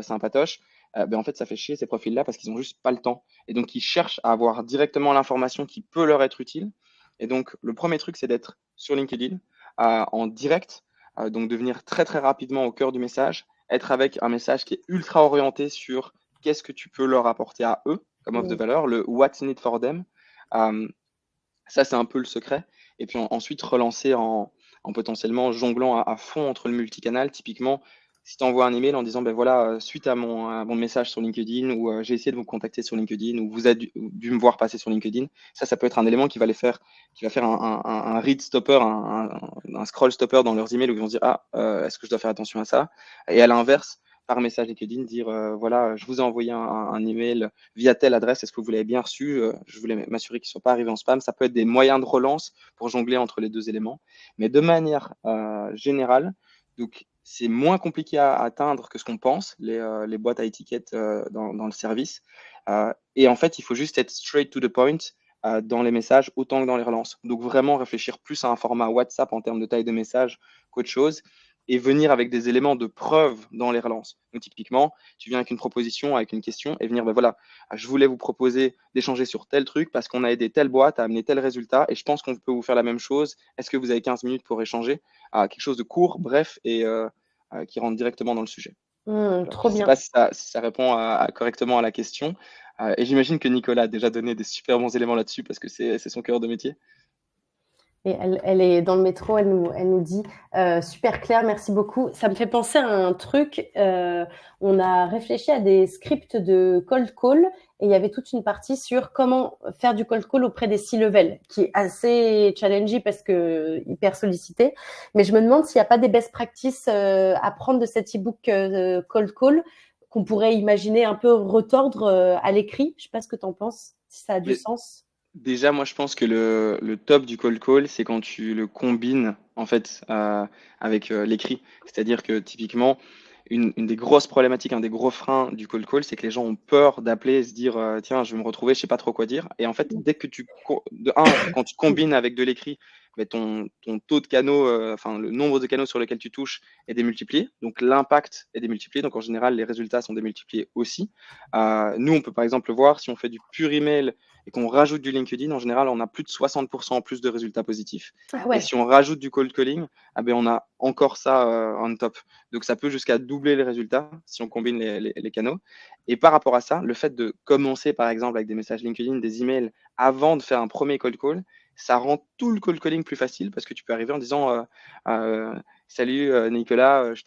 sympatoche, en fait, ça fait chier ces profils-là parce qu'ils n'ont juste pas le temps. Et donc, ils cherchent à avoir directement l'information qui peut leur être utile. Et donc, le premier truc, c'est d'être sur LinkedIn en direct, donc de venir très très rapidement au cœur du message, être avec un message qui est ultra orienté sur qu'est-ce que tu peux leur apporter à eux comme offre de valeur, le what's in it for them. Ça, c'est un peu le secret. Et puis ensuite, relancer en potentiellement jonglant à fond entre le multicanal. Typiquement, si tu envoies un email en disant, ben voilà, suite à mon message sur LinkedIn, ou j'ai essayé de vous contacter sur LinkedIn, ou vous avez dû me voir passer sur LinkedIn, ça peut être un élément qui va faire un read stopper, un scroll stopper dans leurs emails où ils vont se dire, est-ce que je dois faire attention à ça? Et à l'inverse, par message LinkedIn, dire, voilà, je vous ai envoyé un email via telle adresse, est-ce que vous l'avez bien reçu? Je voulais m'assurer qu'ils ne sont pas arrivés en spam. Ça peut être des moyens de relance pour jongler entre les deux éléments. Mais de manière générale, donc c'est moins compliqué à atteindre que ce qu'on pense, les boîtes à étiquettes dans le service. Et en fait, il faut juste être straight to the point dans les messages autant que dans les relances. Donc vraiment réfléchir plus à un format WhatsApp en termes de taille de message qu'autre chose et venir avec des éléments de preuve dans les relances. Donc typiquement, tu viens avec une proposition, avec une question et venir, ben voilà, je voulais vous proposer d'échanger sur tel truc parce qu'on a aidé telle boîte à amener tel résultat et je pense qu'on peut vous faire la même chose. Est-ce que vous avez 15 minutes pour échanger? Quelque chose de court, bref et qui rentre directement dans le sujet. Trop Je ne sais bien. pas si ça répond correctement à la question. Et j'imagine que Nicolas a déjà donné des super bons éléments là-dessus parce que c'est son cœur de métier. Et elle est dans le métro, elle nous dit super clair, merci beaucoup. Ça me fait penser à un truc. On a réfléchi à des scripts de cold call et il y avait toute une partie sur comment faire du cold call auprès des C-level, qui est assez challenging parce que hyper sollicité. Mais je me demande s'il n'y a pas des best practices à prendre de cet e-book cold call qu'on pourrait imaginer un peu retordre à l'écrit. Je ne sais pas ce que tu en penses, si ça a du sens. Déjà, moi, je pense que le top du cold call, c'est quand tu le combines en fait avec l'écrit. C'est-à-dire que typiquement, une des grosses problématiques, un des gros freins du cold call, c'est que les gens ont peur d'appeler et se dire tiens, je vais me retrouver, je sais pas trop quoi dire. Et en fait, dès que quand tu combines avec de l'écrit, ton taux de canaux, enfin le nombre de canaux sur lesquels tu touches est démultiplié. Donc l'impact est démultiplié. Donc en général, les résultats sont démultipliés aussi. Nous, on peut par exemple le voir si on fait du pur email et qu'on rajoute du LinkedIn, en général, on a plus de 60% en plus de résultats positifs. Ah ouais. Et si on rajoute du cold calling, on a encore ça on top. Donc ça peut jusqu'à doubler les résultats si on combine les canaux. Et par rapport à ça, le fait de commencer par exemple avec des messages LinkedIn, des emails, avant de faire un premier cold call, ça rend tout le cold calling plus facile parce que tu peux arriver en disant salut Nicolas, je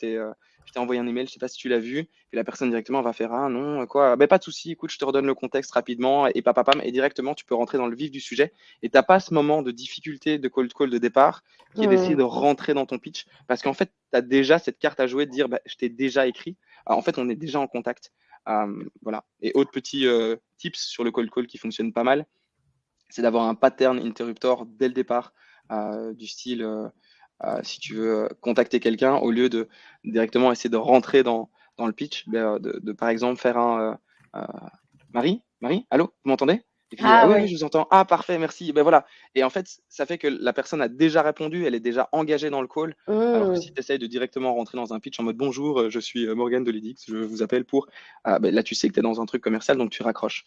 puis tu as envoyé un email, je sais pas si tu l'as vu, et la personne directement va faire ah non, quoi, ben, pas de souci, écoute, je te redonne le contexte rapidement, et papapam, et directement tu peux rentrer dans le vif du sujet, et t'as pas ce moment de difficulté de cold call de départ qui est d'essayer de rentrer dans ton pitch, parce qu'en fait, tu as déjà cette carte à jouer de dire bah, je t'ai déjà écrit. En fait, on est déjà en contact. Voilà. Et autre petit tips sur le cold call qui fonctionne pas mal, c'est d'avoir un pattern interruptor dès le départ, du style si tu veux contacter quelqu'un, au lieu de directement essayer de rentrer dans le pitch, de par exemple faire un Marie, allô, vous m'entendez? Et puis Ah oui, ouais. oui, je vous entends. Ah, parfait, merci. Ben voilà. Et en fait, ça fait que la personne a déjà répondu, elle est déjà engagée dans le call. Alors que si tu essayes de directement rentrer dans un pitch en mode bonjour, je suis Morgane de l'EDX, je vous appelle pour. Ben là, tu sais que tu es dans un truc commercial, donc tu raccroches.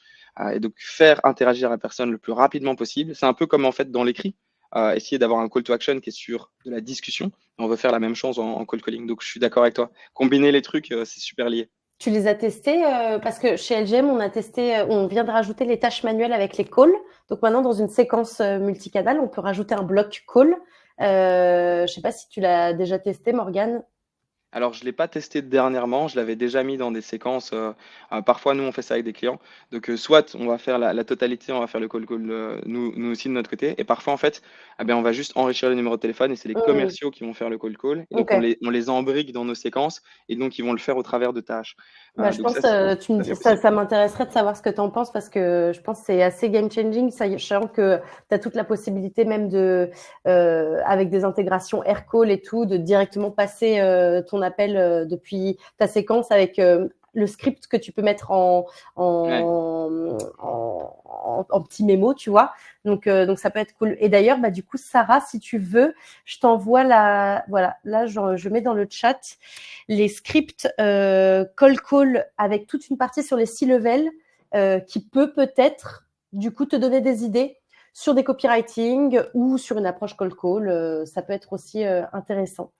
Et donc, faire interagir la personne le plus rapidement possible, c'est un peu comme en fait dans l'écrit. Essayer d'avoir un call to action qui est sur de la discussion. On veut faire la même chose en call calling. Donc, je suis d'accord avec toi. Combiner les trucs, c'est super lié. Tu les as testés parce que chez LGM, on a testé, on vient de rajouter les tâches manuelles avec les calls. Donc maintenant, dans une séquence multicanal, on peut rajouter un bloc call. Je sais pas si tu l'as déjà testé, Morgane. Alors, je ne l'ai pas testé dernièrement, je l'avais déjà mis dans des séquences. Parfois, nous, on fait ça avec des clients. Donc, soit on va faire la totalité, on va faire le call call, nous aussi de notre côté. Et parfois, en fait, eh ben, on va juste enrichir le numéro de téléphone et c'est les commerciaux qui vont faire le call call. Et donc, Ok. on les embrique dans nos séquences et donc, ils vont le faire au travers de tâches. Bah, je Donc, pense, ça, c'est possible. ça m'intéresserait de savoir ce que tu en penses parce que je pense que c'est assez game changing, sachant que tu as toute la possibilité même de, avec des intégrations AirCall et tout, de directement passer ton appel depuis ta séquence avec le script que tu peux mettre Ouais. en petit mémo, tu vois. Donc ça peut être cool. Et d'ailleurs, bah, du coup, Sarah, si tu veux, je t'envoie voilà, là, je mets dans le chat les scripts call avec toute une partie sur les C-level qui peut-être, du coup, te donner des idées sur des copywriting ou sur une approche call. Ça peut être aussi intéressant.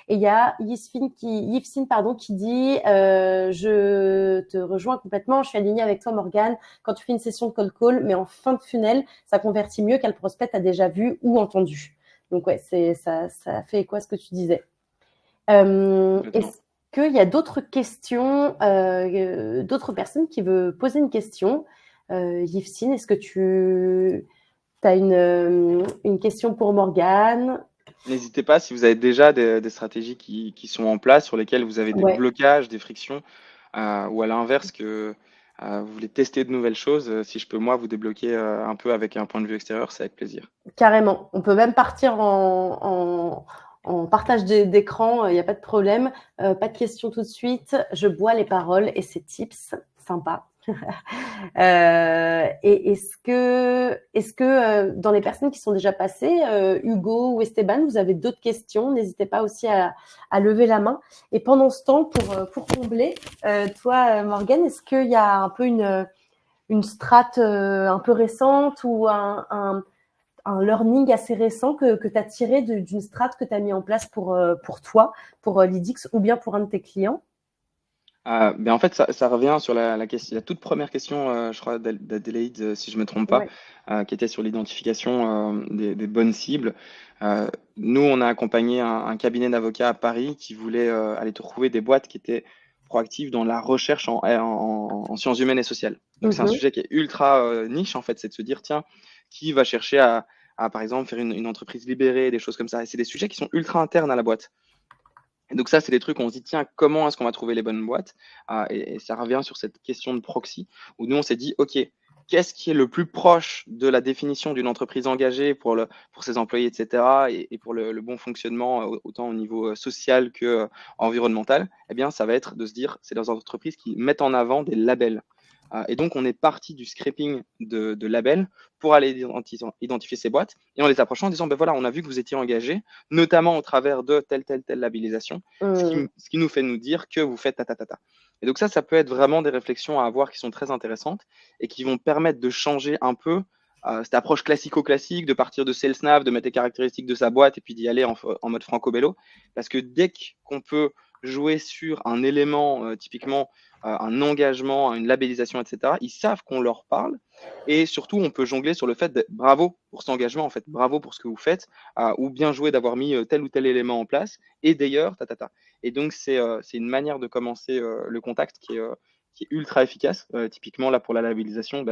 Et il y a Yves qui dit je te rejoins complètement, je suis alignée avec toi Morgane, quand tu fais une session de cold call, mais en fin de funnel, ça convertit mieux qu'un prospect a déjà vu ou entendu. Donc ouais, ça fait écho à ce que tu disais. Est-ce qu'il y a d'autres questions, d'autres personnes qui veulent poser une question? Yvesine, est-ce que tu as une question pour Morgane? N'hésitez pas si vous avez déjà des stratégies qui sont en place, sur lesquelles vous avez des Ouais. blocages, des frictions, ou à l'inverse que vous voulez tester de nouvelles choses. Si je peux, moi, vous débloquer un peu avec un point de vue extérieur, c'est avec plaisir. Carrément. On peut même partir en partage d'écran, il n'y a pas de problème. Pas de questions tout de suite. Je bois les paroles et ces tips, sympa. Et est-ce que dans les personnes qui sont déjà passées, Hugo ou Esteban, vous avez d'autres questions? N'hésitez pas aussi à lever la main. Et pendant ce temps, pour combler, toi, Morgane, est-ce qu'il y a un peu une strate un peu récente ou un learning assez récent que tu as tiré d'une strate que tu as mis en place pour toi, pour Lidix ou bien pour un de tes clients? Ben en fait, ça revient sur la toute première question, je crois, d'Adélaïde, si je me trompe pas, Ouais. qui était sur l'identification des bonnes cibles. Nous, on a accompagné un cabinet d'avocats à Paris qui voulait aller trouver des boîtes qui étaient proactives dans la recherche en sciences humaines et sociales. Donc, c'est un sujet qui est ultra niche, en fait, c'est de se dire, tiens, qui va chercher par exemple, faire une entreprise libérée, des choses comme ça. Et c'est des sujets qui sont ultra internes à la boîte. Et donc ça, c'est des trucs où on se dit, tiens, comment est-ce qu'on va trouver les bonnes boîtes? Et ça revient sur cette question de proxy, où nous, on s'est dit, OK, qu'est-ce qui est le plus proche de la définition d'une entreprise engagée pour ses employés, etc., et pour le bon fonctionnement, autant au niveau social que environnemental? Eh bien, ça va être de se dire, c'est dans des entreprises qui mettent en avant des labels. Et donc, on est parti du scraping de labels pour aller identifier ces boîtes et en les approchant en disant, ben voilà, on a vu que vous étiez engagés, notamment au travers de telle labellisation, ce qui nous fait nous dire que vous faites ta. Et donc ça peut être vraiment des réflexions à avoir qui sont très intéressantes et qui vont permettre de changer un peu cette approche classico-classique, de partir de SalesNav, de mettre les caractéristiques de sa boîte et puis d'y aller en mode franco-bello. Parce que dès qu'on peut jouer sur un élément typiquement un engagement, une labellisation, etc., ils savent qu'on leur parle. Et surtout, on peut jongler sur le fait de bravo pour cet engagement, en fait, bravo pour ce que vous faites, ou bien joué d'avoir mis tel ou tel élément en place. Et d'ailleurs, Et donc, c'est une manière de commencer le contact qui est ultra efficace. Typiquement, là, pour la labellisation,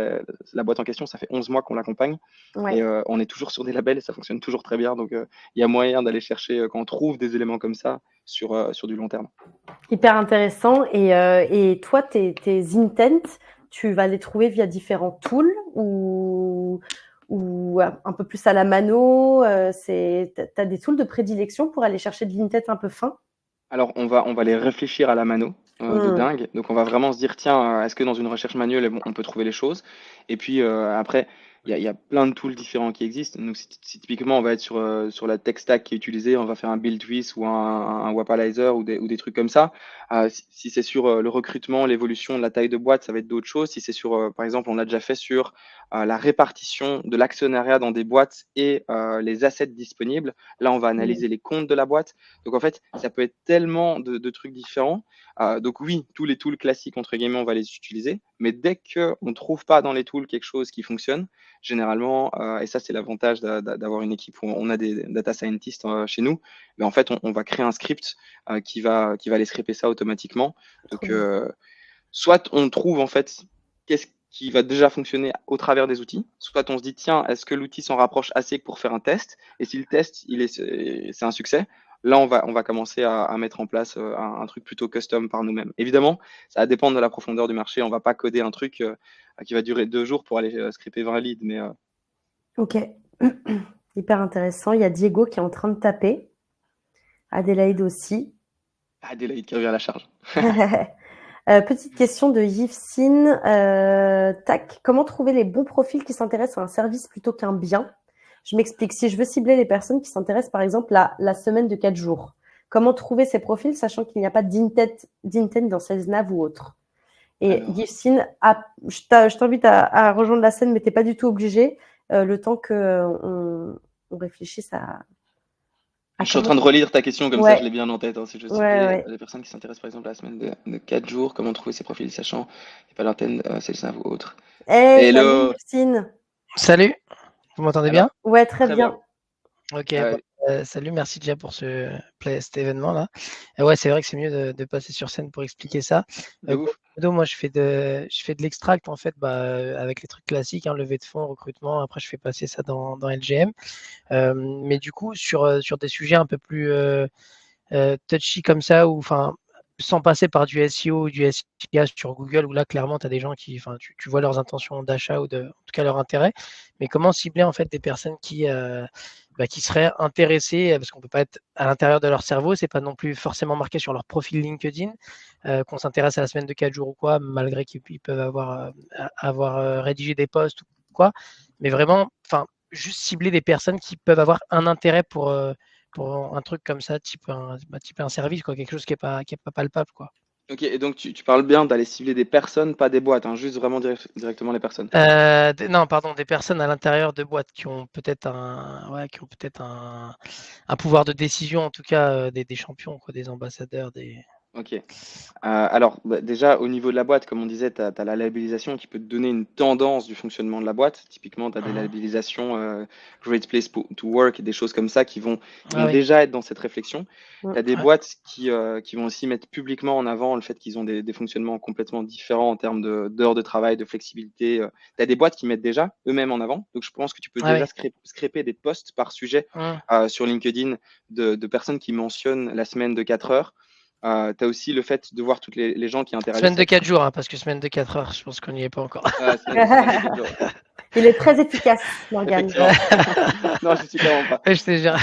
la boîte en question, ça fait 11 mois qu'on l'accompagne. Ouais. Et on est toujours sur des labels et ça fonctionne toujours très bien. Donc, il y a moyen d'aller chercher, quand on trouve des éléments comme ça, sur du long terme. Hyper intéressant. Et toi, tes intents, tu vas les trouver via différents tools ou un peu plus à la mano. Tu as des tools de prédilection pour aller chercher de l'intent un peu fin? Alors, on va les réfléchir à la mano, de dingue. Donc, on va vraiment se dire, tiens, est-ce que dans une recherche manuelle, on peut trouver les choses? Et puis, après, il y a plein de tools différents qui existent. Donc, si typiquement, on va être sur la tech stack qui est utilisée, on va faire un Buildwiz ou un Wapalizer ou des trucs comme ça. Si c'est sur le recrutement, l'évolution de la taille de boîte, ça va être d'autres choses. Si c'est sur, par exemple, on l'a déjà fait sur la répartition de l'actionnariat dans des boîtes et les assets disponibles, là, on va analyser les comptes de la boîte. Donc, en fait, ça peut être tellement de trucs différents. Donc, oui, tous les tools classiques, entre guillemets, on va les utiliser. Mais dès qu'on ne trouve pas dans les tools quelque chose qui fonctionne, généralement, et ça, c'est l'avantage d'avoir une équipe où on a des data scientists chez nous, mais en fait, on va créer un script qui va aller scraper ça automatiquement. Donc, soit on trouve, en fait, qu'est-ce qui va déjà fonctionner au travers des outils, soit on se dit, tiens, est-ce que l'outil s'en rapproche assez pour faire un test? Et si le test, c'est un succès, là, on va commencer à mettre en place un truc plutôt custom par nous-mêmes. Évidemment, ça va dépendre de la profondeur du marché. On va pas coder un truc qui va durer 2 jours pour aller scraper 20 leads. Mais, Ok, hyper intéressant. Il y a Diego qui est en train de taper. Adélaïde aussi. Adélaïde qui revient à la charge. Petite question de Yves-Sine. Tac, comment trouver les bons profils qui s'intéressent à un service plutôt qu'un bien? Je m'explique. Si je veux cibler les personnes qui s'intéressent, par exemple, à la semaine de 4 jours, comment trouver ces profils, sachant qu'il n'y a pas d'intent dans SalesNav ou autre? Et Yves-Sine, je t'invite à rejoindre la scène, mais tu n'es pas du tout obligé, le temps qu'on réfléchisse à Je suis en train de relire ta question, comme ça je l'ai bien en tête. Si je veux cibler les personnes qui s'intéressent par exemple à la semaine de 4 jours, comment trouver ces profils, sachant qu'il n'y a pas l'antenne, SalesNav ou autre. Hey, salut Yves-Sine. Salut, vous m'entendez bien? Ouais, très bien. Ok, salut, merci déjà pour cet événement-là. Ouais, c'est vrai que c'est mieux de passer sur scène pour expliquer ça. Moi, je fais de l'extract en fait, avec les trucs classiques, levée de fonds, recrutement. Après, je fais passer ça dans LGM. Mais du coup, sur des sujets un peu plus touchy comme ça, ou enfin, sans passer par du SEO ou du SIA sur Google, où là, clairement, tu as des gens qui, tu vois leurs intentions d'achat ou en tout cas leur intérêt. Mais comment cibler en fait des personnes qui seraient intéressées, parce qu'on ne peut pas être à l'intérieur de leur cerveau, c'est pas non plus forcément marqué sur leur profil LinkedIn, qu'on s'intéresse à la semaine de 4 jours ou quoi, malgré qu'ils peuvent avoir rédigé des posts ou quoi. Mais vraiment, juste cibler des personnes qui peuvent avoir un intérêt pour un truc comme ça, type un service, quoi, quelque chose qui est pas palpable, quoi. Ok, et donc tu parles bien d'aller cibler des personnes, pas des boîtes, juste vraiment directement les personnes. Non, pardon, des personnes à l'intérieur de boîtes qui ont peut-être un pouvoir de décision, en tout cas des champions, quoi, des ambassadeurs, des. Ok. Alors, déjà, au niveau de la boîte, comme on disait, tu as la labellisation qui peut te donner une tendance du fonctionnement de la boîte. Typiquement, tu as des labellisations Great Place to Work et des choses comme ça qui vont déjà être dans cette réflexion. Tu as des boîtes qui vont aussi mettre publiquement en avant le fait qu'ils ont des fonctionnements complètement différents en termes d'heures de travail, de flexibilité. Tu as des boîtes qui mettent déjà eux-mêmes en avant. Donc, je pense que tu peux déjà scraper des posts par sujet sur LinkedIn de personnes qui mentionnent la semaine de 4 heures. Tu as aussi le fait de voir toutes les gens qui interagissent. Semaine de 4 jours, parce que semaine de 4 heures, je pense qu'on n'y est pas encore. Semaine de 4 jours. Il est très efficace, Morgane. Non, je ne suis clairement pas. Je te jure.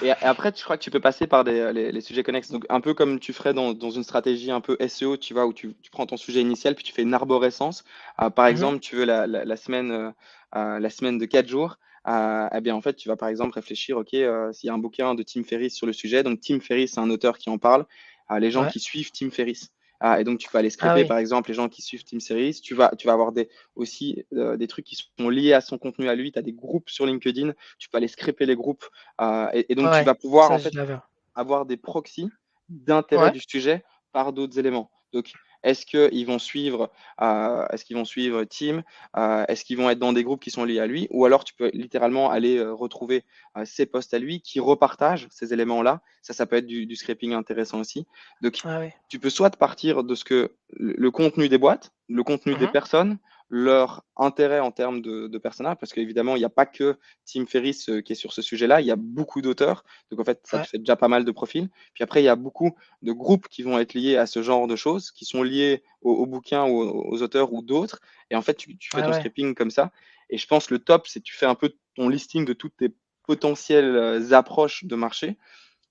Et après, je crois que tu peux passer par les sujets connexes. Donc, un peu comme tu ferais dans une stratégie un peu SEO, tu vois, où tu prends ton sujet initial, puis tu fais une arborescence. Par exemple, tu veux la semaine de 4 jours. Eh bien, en fait, tu vas par exemple réfléchir, OK, s'il y a un bouquin de Tim Ferriss sur le sujet. Donc, Tim Ferriss, c'est un auteur qui en parle. Les gens qui suivent Tim Ferriss. Et donc, tu vas aller scraper, par exemple, les gens qui suivent Tim Ferriss. Tu vas avoir aussi des trucs qui sont liés à son contenu à lui. Tu as des groupes sur LinkedIn. Tu peux aller scraper les groupes. Et donc, tu vas pouvoir en fait avoir des proxys d'intérêt du sujet par d'autres éléments. Donc, est-ce qu'ils vont suivre Tim, est-ce qu'ils vont être dans des groupes qui sont liés à lui, ou alors tu peux littéralement aller retrouver ses posts à lui qui repartagent ces éléments-là. Ça peut être du scraping intéressant aussi. Donc, tu peux soit partir de ce que le contenu des boîtes, le contenu des personnes, leur intérêt en termes de personnages, parce qu'évidemment, il n'y a pas que Tim Ferriss qui est sur ce sujet-là, il y a beaucoup d'auteurs, donc en fait, ça te fait déjà pas mal de profils. Puis après, il y a beaucoup de groupes qui vont être liés à ce genre de choses, qui sont liés aux bouquins ou aux auteurs ou d'autres, et en fait, tu fais ton scraping comme ça. Et je pense le top, c'est que tu fais un peu ton listing de toutes tes potentielles approches de marché,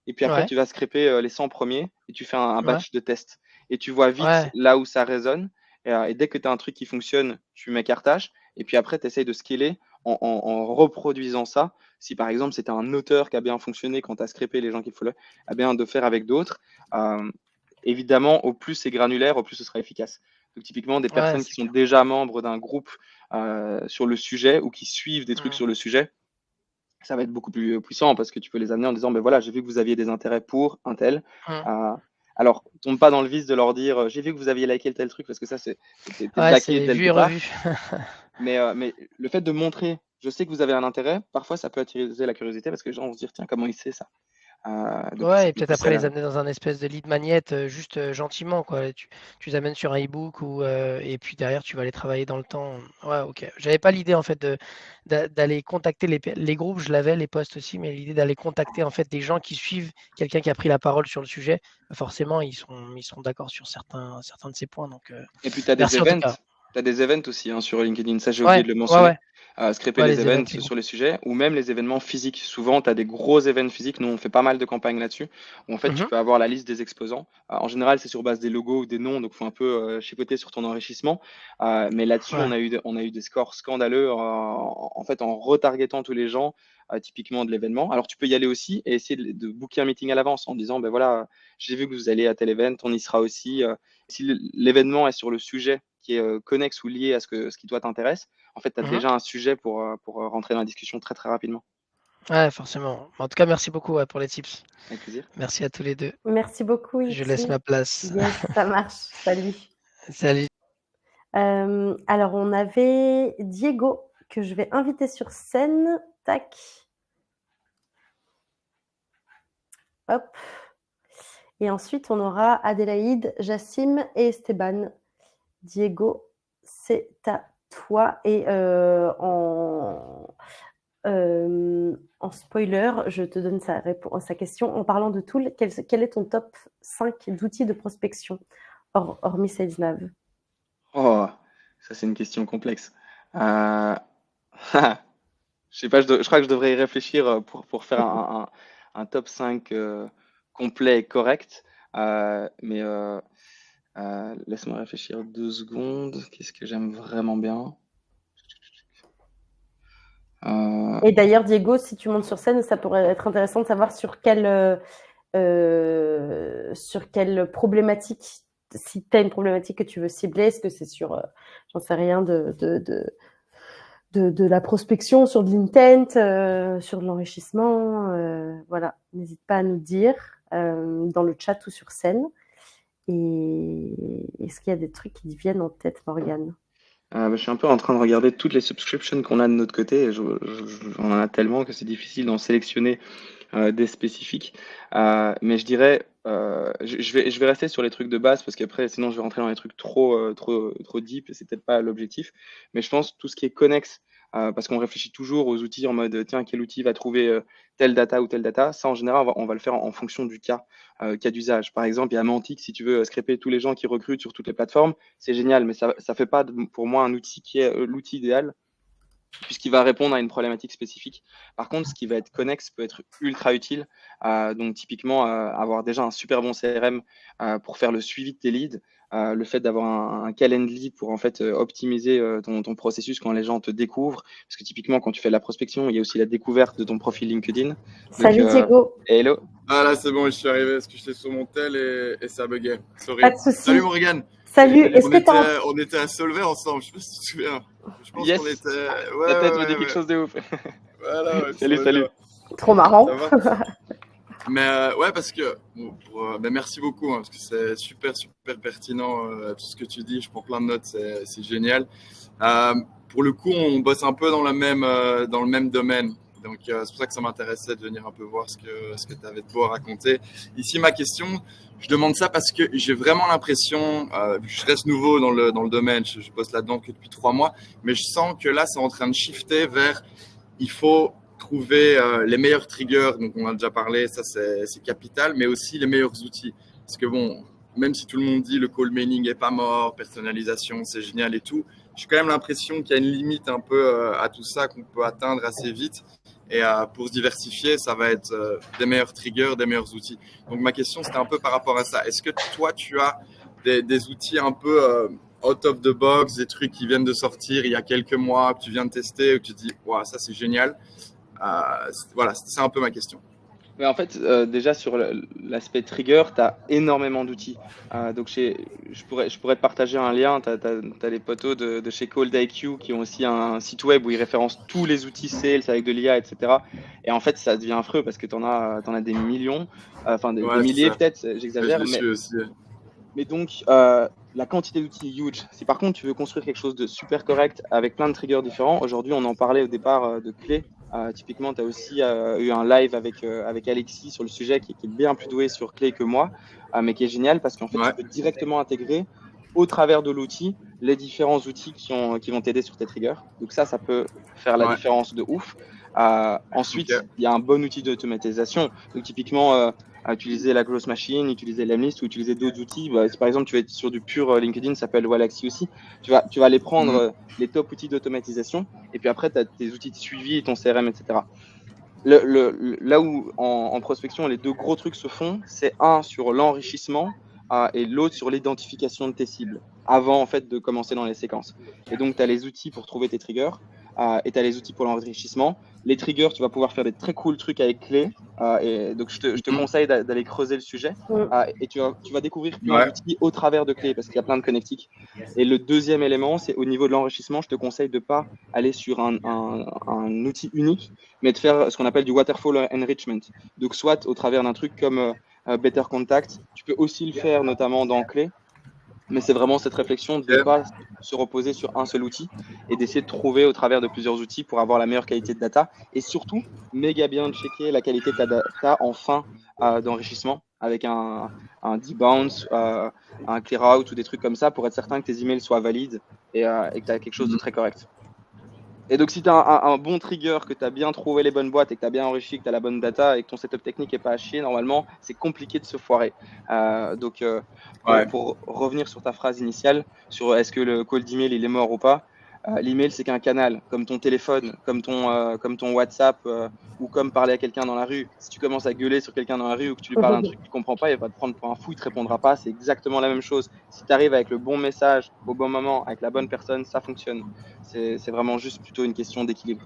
et puis après, tu vas scraper les 100 premiers, et tu fais un batch de tests. Et tu vois vite là où ça résonne. Et dès que tu as un truc qui fonctionne, tu mets cartage. Et puis après, tu essayes de scaler en reproduisant ça. Si par exemple, c'était un auteur qui a bien fonctionné quand tu as scrapé les gens qui follow, bien de faire avec d'autres. Évidemment, au plus c'est granulaire, au plus ce sera efficace. Donc typiquement, des personnes qui sont déjà membres d'un groupe sur le sujet ou qui suivent des trucs sur le sujet, ça va être beaucoup plus puissant parce que tu peux les amener en disant, ben voilà, j'ai vu que vous aviez des intérêts pour un tel. Alors, tombe pas dans le vice de leur dire, j'ai vu que vous aviez liké tel truc, parce que ça, c'est blacké dès le départ. Mais le fait de montrer, je sais que vous avez un intérêt, parfois ça peut attirer la curiosité parce que les gens vont se dire, tiens, comment il sait ça? Et peut-être après les amener dans un espèce de lead magnet juste gentiment, quoi. Tu les amènes sur un e-book et puis derrière tu vas aller travailler dans le temps. Ouais, ok. J'avais pas l'idée en fait d'aller contacter les groupes, je l'avais, les posts aussi, mais l'idée d'aller contacter en fait des gens qui suivent quelqu'un qui a pris la parole sur le sujet, forcément ils seront d'accord sur certains de ces points. Donc, et puis tu as des events. Tu as des events aussi sur LinkedIn, ça j'ai oublié de le mentionner. Scraper les events sur les sujets ou même les événements physiques. Souvent, tu as des gros événements physiques. Nous, on fait pas mal de campagnes là-dessus. Où en fait, tu peux avoir la liste des exposants. En général, c'est sur base des logos ou des noms, donc il faut un peu chipoter sur ton enrichissement. Mais là-dessus, on a eu des scores scandaleux en fait en retargetant tous les gens. Typiquement de l'événement. Alors tu peux y aller aussi et essayer de booker un meeting à l'avance en disant ben voilà, j'ai vu que vous allez à tel event, on y sera aussi. Si l'événement est sur le sujet qui est connexe ou lié à ce qui toi t'intéresse, en fait tu as déjà un sujet pour rentrer dans la discussion très très rapidement. Ouais, forcément. En tout cas, merci beaucoup pour les tips. Avec plaisir. Merci à tous les deux. Merci beaucoup. Je laisse ma place. Yes, ça marche. Salut. Salut. Alors, on avait Diego que je vais inviter sur scène. Tac. Hop. Et ensuite, on aura Adélaïde, Jassim et Esteban. Diego, c'est à toi. Et en spoiler, je te donne sa question. En parlant de tool, quel est ton top 5 d'outils de prospection, hormis SalesNav? Oh, ça c'est une question complexe. Je sais pas, je crois que je devrais y réfléchir pour faire un top 5 complet et correct. Mais laisse-moi réfléchir 2 secondes. Qu'est-ce que j'aime vraiment bien? Et d'ailleurs, Diego, si tu montes sur scène, ça pourrait être intéressant de savoir sur quelle problématique, si tu as une problématique que tu veux cibler, est-ce que c'est sur, j'en sais rien, de la prospection, sur de l'intent, sur de l'enrichissement, voilà. N'hésite pas à nous dire dans le chat ou sur scène. Et est-ce qu'il y a des trucs qui te viennent en tête, Morgane? Je suis un peu en train de regarder toutes les subscriptions qu'on a de notre côté. Et on en a tellement que c'est difficile d'en sélectionner des spécifiques. Mais je dirais, je vais rester sur les trucs de base parce qu'après, sinon, je vais rentrer dans les trucs trop deep et c'est peut-être pas l'objectif. Mais je pense tout ce qui est connexe, parce qu'on réfléchit toujours aux outils en mode, tiens, quel outil va trouver telle data ou telle data. Ça, en général, on va le faire en fonction du cas d'usage. Par exemple, il y a Mantic, si tu veux scraper tous les gens qui recrutent sur toutes les plateformes, c'est génial, mais ça fait pas pour moi un outil qui est l'outil idéal, puisqu'il va répondre à une problématique spécifique. Par contre, ce qui va être connexe peut être ultra utile. Donc, typiquement, avoir déjà un super bon CRM pour faire le suivi de tes leads, le fait d'avoir un Calendly pour en fait optimiser ton processus quand les gens te découvrent. Parce que typiquement, quand tu fais de la prospection, il y a aussi la découverte de ton profil LinkedIn. Salut Diego. Hello. Ah là, c'est bon, je suis arrivé parce que j'étais sur mon tel et ça buguait. Sorry. Pas de soucis. Salut Morgane. Salut. On était à Solvay ensemble, je sais pas si tu te souviens. Je pense yes. qu'on était. Ta tête me dit quelque chose de ouf. Voilà, salut. Trop marrant. Mais ouais, parce que ben, merci beaucoup, hein, parce que c'est super, super pertinent tout ce que tu dis. Je prends plein de notes, c'est génial. Pour le coup, on bosse un peu dans le même domaine. Donc, c'est pour ça que ça m'intéressait de venir un peu voir ce que tu avais de beau à raconter. Ici, ma question, je demande ça parce que j'ai vraiment l'impression, je reste nouveau dans le domaine, je bosse là-dedans que depuis 3 mois, mais je sens que là, c'est en train de shifter vers, il faut trouver les meilleurs triggers, donc on a déjà parlé, ça c'est capital, mais aussi les meilleurs outils. Parce que bon, même si tout le monde dit le call mailing est pas mort, personnalisation c'est génial et tout, j'ai quand même l'impression qu'il y a une limite un peu à tout ça qu'on peut atteindre assez vite. Et pour se diversifier, ça va être des meilleurs triggers, des meilleurs outils. Donc ma question c'était un peu par rapport à ça. Est-ce que toi tu as des outils un peu out of the box, des trucs qui viennent de sortir il y a quelques mois, que tu viens de tester, où tu te dis wow, ça c'est génial. Voilà, c'est un peu ma question. Mais en fait, déjà sur l'aspect trigger, tu as énormément d'outils. Donc je pourrais te partager un lien. Tu as les potos de chez ColdIQ qui ont aussi un site web où ils référencent tous les outils sales avec de l'IA, etc. Et en fait, ça devient affreux parce que tu en as des millions, enfin des milliers peut-être, j'exagère. Mais donc, la quantité d'outils est huge. Si par contre tu veux construire quelque chose de super correct avec plein de triggers différents, aujourd'hui on en parlait au départ de clés. Typiquement, tu as aussi eu un live avec Alexis sur le sujet qui est bien plus doué sur clés que moi, mais qui est génial parce qu'en fait, tu peux directement intégrer au travers de l'outil les différents outils qui vont t'aider sur tes triggers. Donc ça peut faire la différence de ouf. Ensuite, il y a un bon outil d'automatisation. Donc typiquement, utiliser la Growth Machine, utiliser l'Emlist ou utiliser d'autres outils. Si par exemple tu vas être sur du pur LinkedIn, ça s'appelle Wallaxy aussi, tu vas aller prendre les top outils d'automatisation et puis après tu as tes outils de suivi, ton CRM, etc. Là où en prospection les deux gros trucs se font, c'est un sur l'enrichissement et l'autre sur l'identification de tes cibles avant en fait de commencer dans les séquences. Et donc tu as les outils pour trouver tes triggers et tu as les outils pour l'enrichissement. Les triggers, tu vas pouvoir faire des très cool trucs avec clés. Et donc, je te conseille d'aller creuser le sujet. Et tu vas découvrir plein d'outils au travers de clés parce qu'il y a plein de connectiques. Et le deuxième élément, c'est au niveau de l'enrichissement, je te conseille de ne pas aller sur un outil unique, mais de faire ce qu'on appelle du waterfall enrichment. Donc, soit au travers d'un truc comme Better Contact, tu peux aussi le faire notamment dans clés. Mais c'est vraiment cette réflexion de ne pas se reposer sur un seul outil et d'essayer de trouver au travers de plusieurs outils pour avoir la meilleure qualité de data et surtout méga bien checker la qualité de ta data en fin d'enrichissement avec un debounce, un clear out ou des trucs comme ça pour être certain que tes emails soient valides et que tu as quelque chose de très correct. Et donc, si tu as un bon trigger, que tu as bien trouvé les bonnes boîtes et que tu as bien enrichi, que tu as la bonne data et que ton setup technique n'est pas à chier, normalement, c'est compliqué de se foirer. Pour revenir sur ta phrase initiale, sur est-ce que le cold email il est mort ou pas, l'email c'est qu'un canal, comme ton téléphone, comme ton WhatsApp ou comme parler à quelqu'un dans la rue. Si tu commences à gueuler sur quelqu'un dans la rue ou que tu lui parles d'un truc qu'il ne comprend pas, il va te prendre pour un fou, il ne te répondra pas. C'est exactement la même chose. Si tu arrives avec le bon message au bon moment, avec la bonne personne, ça fonctionne. C'est vraiment juste plutôt une question d'équilibre.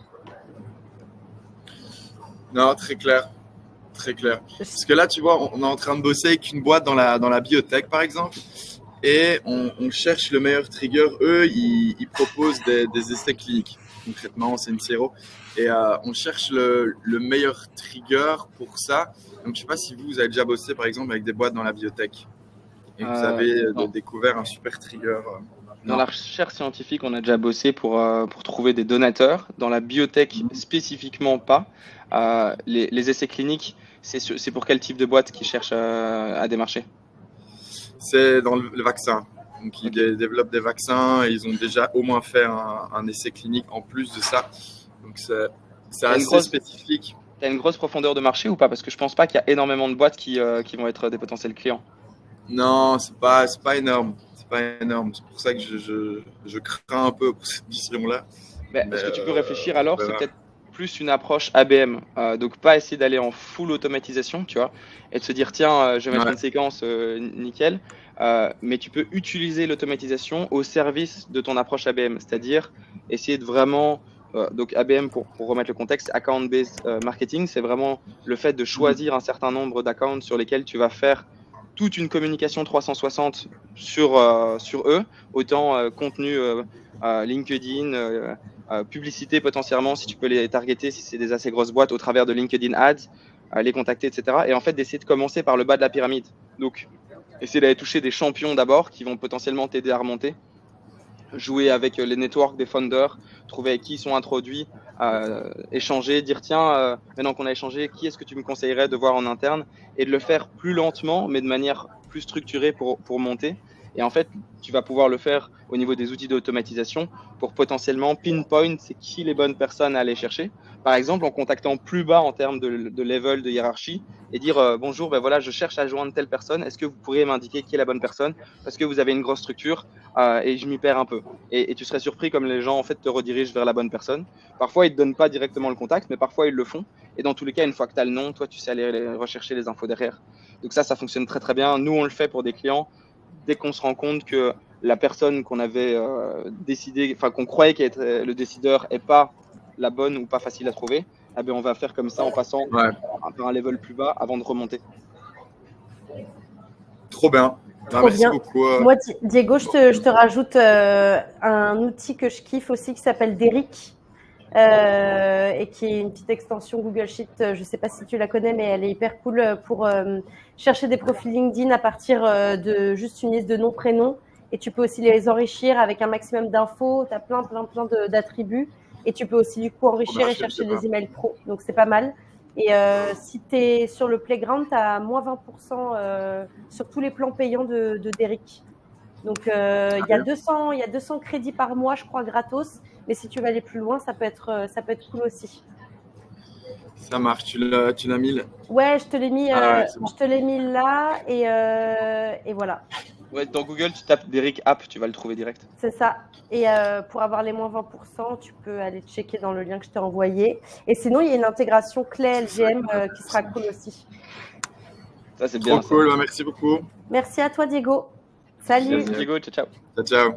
Non, très clair. Très clair. Parce que là, tu vois, on est en train de bosser avec une boîte dans la biotech, par exemple, et on cherche le meilleur trigger. Eux, ils proposent des essais cliniques. Concrètement, c'est une CRO. Et on cherche le meilleur trigger pour ça. Donc, je ne sais pas si vous avez déjà bossé, par exemple, avec des boîtes dans la biotech et que vous avez découvert un super trigger. Dans la recherche scientifique, on a déjà bossé pour trouver des donateurs. Dans la biotech, spécifiquement pas. Les essais cliniques, c'est pour quel type de boîte qui cherche à démarcher? C'est dans le vaccin. Donc, ils développent des vaccins et ils ont déjà au moins fait un essai clinique en plus de ça. Donc, c'est assez spécifique. Tu as une grosse profondeur de marché ou pas? Parce que je pense pas qu'il y a énormément de boîtes qui vont être des potentiels clients. Non, c'est pas énorme. C'est pas énorme. C'est pour ça que je crains un peu pour cette vision-là. Ce que tu peux réfléchir alors, c'est peut-être plus une approche ABM. Donc, pas essayer d'aller en full automatisation, tu vois, et de se dire, tiens, je vais mettre une séquence nickel. Mais tu peux utiliser l'automatisation au service de ton approche ABM. C'est-à-dire essayer de vraiment... donc, ABM, pour remettre le contexte, Account-Based Marketing, c'est vraiment le fait de choisir un certain nombre d'accounts sur lesquels tu vas faire toute une communication 360 sur eux, autant contenu LinkedIn, publicité potentiellement si tu peux les targeter si c'est des assez grosses boîtes au travers de LinkedIn Ads, les contacter, etc. Et en fait, d'essayer de commencer par le bas de la pyramide. Donc, essayer d'aller toucher des champions d'abord qui vont potentiellement t'aider à remonter. Jouer avec les networks des founders, trouver avec qui ils sont introduits, échanger, dire tiens, maintenant qu'on a échangé, qui est-ce que tu me conseillerais de voir en interne, et de le faire plus lentement, mais de manière plus structurée pour monter. Et en fait, tu vas pouvoir le faire au niveau des outils d'automatisation pour potentiellement pinpoint c'est qui les bonnes personnes à aller chercher. Par exemple, en contactant plus bas en termes de level, de hiérarchie, et dire bonjour, ben voilà, je cherche à joindre telle personne, est-ce que vous pourriez m'indiquer qui est la bonne personne parce que vous avez une grosse structure et je m'y perds un peu. Et tu serais surpris comme les gens en fait te redirigent vers la bonne personne. Parfois, ils te donnent pas directement le contact, mais parfois ils le font. Et dans tous les cas, une fois que tu as le nom, toi, tu sais aller rechercher les infos derrière. Donc ça fonctionne très très bien. Nous, on le fait pour des clients dès qu'on se rend compte que la personne qu'on avait décidé, enfin qu'on croyait qu'elle était le décideur, est pas la bonne ou pas facile à trouver. Eh bien, on va faire comme ça en passant par un level plus bas avant de remonter. Trop bien. Trop Merci bien. beaucoup. Moi, Diego, je te rajoute un outil que je kiffe aussi qui s'appelle Derrick et qui est une petite extension Google Sheet. Je ne sais pas si tu la connais, mais elle est hyper cool pour chercher des profils LinkedIn à partir de juste une liste de noms, prénoms. Et tu peux aussi les enrichir avec un maximum d'infos. Tu as plein d'attributs. Et tu peux aussi du coup enrichir et chercher des emails pro. Donc, c'est pas mal. Et si tu es sur le playground, tu as moins 20% sur tous les plans payants de Derrick. Donc, il y a 200 crédits par mois, je crois, gratos. Mais si tu veux aller plus loin, ça peut être cool aussi. Ça marche. Tu l'as mis là. Ouais, je te l'ai mis, Ah ouais, c'est bon. je te l'ai mis là et voilà. Ouais, dans Google, tu tapes Derrick App, tu vas le trouver direct. C'est ça. Et pour avoir les moins 20%, tu peux aller checker dans le lien que je t'ai envoyé. Et sinon, il y a une intégration clé LGM qui sera cool aussi. Ça, c'est bien. Trop cool. Merci beaucoup. Merci à toi, Diego. Salut. Merci, Diego. Ciao, ciao. Ciao, ciao.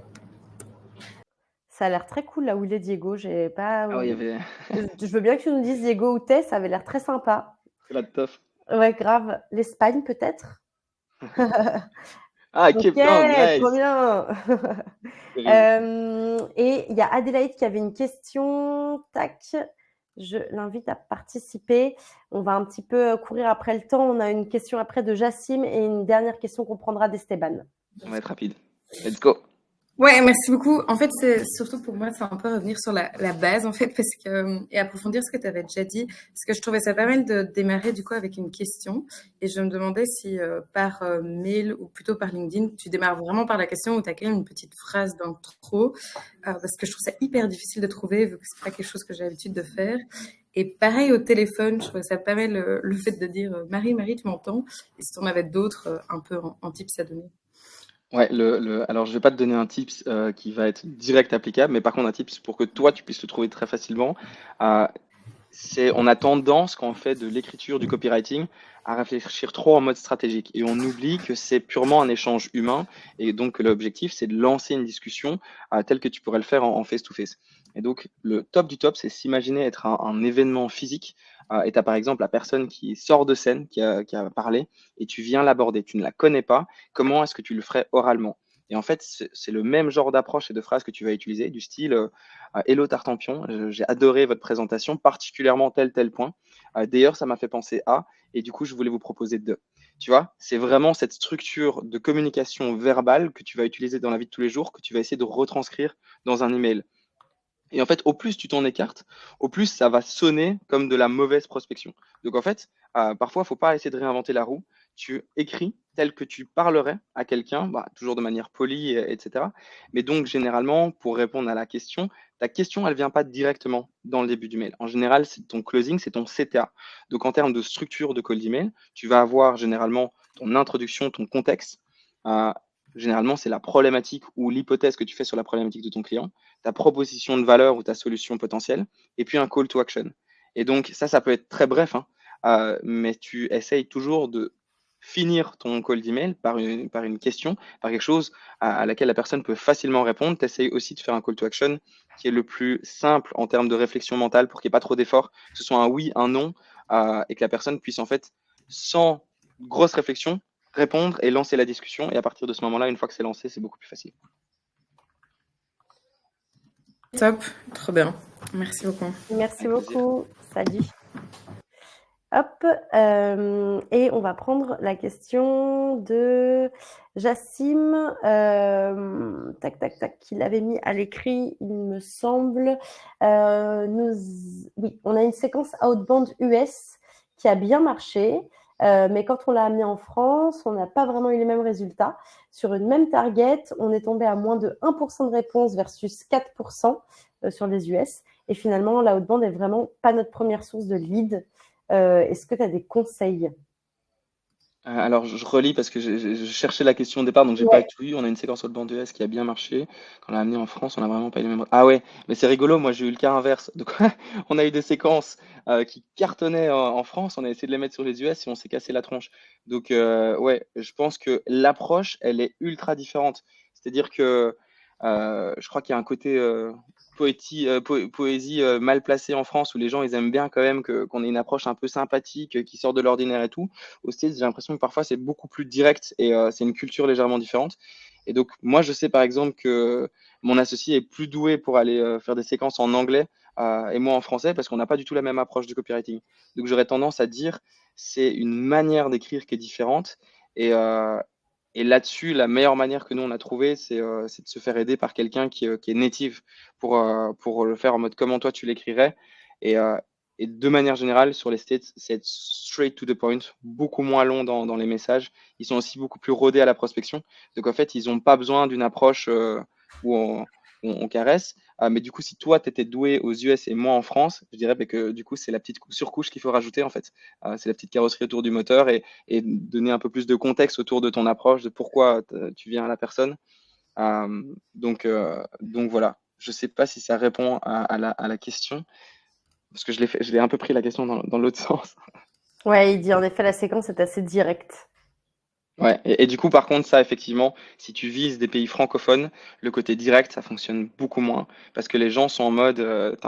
Ça a l'air très cool là où il est, Diego. J'ai pas. Ah, ouais, il y avait. Je veux bien que tu nous dises, Diego, où t'es. Ça avait l'air très sympa. C'est la teuf. Ouais, grave. L'Espagne, peut-être. Ah, Cape Town, nice. Trop bien. Et il y a Adélaïde qui avait une question. Tac. Je l'invite à participer. On va un petit peu courir après le temps. On a une question après de Jassim et une dernière question qu'on prendra d'Esteban. On va être rapide. Let's go. Ouais, merci beaucoup. En fait, c'est surtout pour moi, c'est un peu revenir sur la base, en fait, parce que, et approfondir ce que tu avais déjà dit, parce que je trouvais ça pas mal de démarrer, du coup, avec une question. Et je me demandais si, par mail ou plutôt par LinkedIn, tu démarres vraiment par la question ou tu as quand même une petite phrase d'intro, parce que je trouve ça hyper difficile de trouver, vu que c'est pas quelque chose que j'ai l'habitude de faire. Et pareil au téléphone, je trouvais ça pas mal le fait de dire Marie, tu m'entends? Et si tu en avais d'autres un peu en tips à donner. Ouais, alors je vais pas te donner un tips qui va être direct applicable, mais par contre un tips pour que toi tu puisses le trouver très facilement. On a tendance, quand on fait de l'écriture, du copywriting, à réfléchir trop en mode stratégique. Et on oublie que c'est purement un échange humain. Et donc l'objectif, c'est de lancer une discussion telle que tu pourrais le faire en face-to-face. Et donc le top du top, c'est s'imaginer être un événement physique. Et tu as par exemple la personne qui sort de scène, qui a parlé, et tu viens l'aborder. Tu ne la connais pas. Comment est-ce que tu le ferais oralement? Et en fait, c'est le même genre d'approche et de phrase que tu vas utiliser, du style Hello Tartampion, j'ai adoré votre présentation, particulièrement tel point. D'ailleurs, ça m'a fait penser à, et du coup, je voulais vous proposer de. Tu vois, c'est vraiment cette structure de communication verbale que tu vas utiliser dans la vie de tous les jours, que tu vas essayer de retranscrire dans un email. Et en fait, au plus tu t'en écartes, au plus ça va sonner comme de la mauvaise prospection. Donc en fait, parfois, il ne faut pas essayer de réinventer la roue. Tu écris tel que tu parlerais à quelqu'un, toujours de manière polie, etc. Mais donc, généralement, pour répondre à la question, ta question, elle ne vient pas directement dans le début du mail. En général, c'est ton closing, c'est ton CTA. Donc, en termes de structure de cold email, tu vas avoir généralement ton introduction, ton contexte. Généralement, c'est la problématique ou l'hypothèse que tu fais sur la problématique de ton client, ta proposition de valeur ou ta solution potentielle, et puis un call to action. Et donc, ça peut être très bref, mais tu essayes toujours de finir ton call d'email par une question, par quelque chose à laquelle la personne peut facilement répondre. Tu essayes aussi de faire un call to action qui est le plus simple en termes de réflexion mentale pour qu'il n'y ait pas trop d'efforts, que ce soit un oui, un non, et que la personne puisse en fait, sans grosse réflexion, répondre et lancer la discussion. Et à partir de ce moment-là, une fois que c'est lancé, c'est beaucoup plus facile. Top, trop bien. Merci beaucoup. Merci beaucoup. Salut. Hop, et on va prendre la question de Jassim, tac, tac, tac, qu'il avait mis à l'écrit, il me semble. Oui, on a une séquence outbound US qui a bien marché, mais quand on l'a amené en France, on n'a pas vraiment eu les mêmes résultats. Sur une même target, on est tombé à moins de 1% de réponse versus 4% sur les US. Et finalement, la outbound n'est vraiment pas notre première source de lead. Est-ce que tu as des conseils? Alors, je relis parce que je cherchais la question au départ, donc j'ai pas Ouais. tout eu. On a une séquence outbound ES qui a bien marché. Quand on l'a amené en France, on a vraiment pas eu les mêmes. Ah ouais, mais c'est rigolo. Moi, j'ai eu le cas inverse. Donc, on a eu des séquences qui cartonnaient en France. On a essayé de les mettre sur les US et on s'est cassé la tronche. Donc, ouais, je pense que l'approche, elle est ultra différente. C'est-à-dire que je crois qu'il y a un côté poésie mal placée en France où les gens ils aiment bien quand même qu'on ait une approche un peu sympathique qui sort de l'ordinaire et tout. Aux States, j'ai l'impression que parfois c'est beaucoup plus direct et c'est une culture légèrement différente. Et donc, moi, je sais par exemple que mon associé est plus doué pour aller faire des séquences en anglais et moi en français parce qu'on n'a pas du tout la même approche du copywriting. Donc, j'aurais tendance à dire c'est une manière d'écrire qui est différente et, et là-dessus, la meilleure manière que nous on a trouvé, c'est de se faire aider par quelqu'un qui est native pour le faire en mode comment toi tu l'écrirais. Et, euh, et de manière générale, sur les States, c'est être straight to the point, beaucoup moins long dans les messages. Ils sont aussi beaucoup plus rodés à la prospection. Donc en fait, ils n'ont pas besoin d'une approche où on caresse. Mais du coup, si toi, tu étais doué aux US et moi en France, je dirais que du coup, c'est la petite surcouche qu'il faut rajouter en fait. C'est la petite carrosserie autour du moteur et donner un peu plus de contexte autour de ton approche, de pourquoi tu viens à la personne. Donc voilà. Je ne sais pas si ça répond à la question, parce que je l'ai un peu pris la question dans l'autre sens. Ouais, il dit en effet la séquence est assez directe. Ouais, et du coup, par contre, ça, effectivement, si tu vises des pays francophones, le côté direct, ça fonctionne beaucoup moins, parce que les gens sont en mode,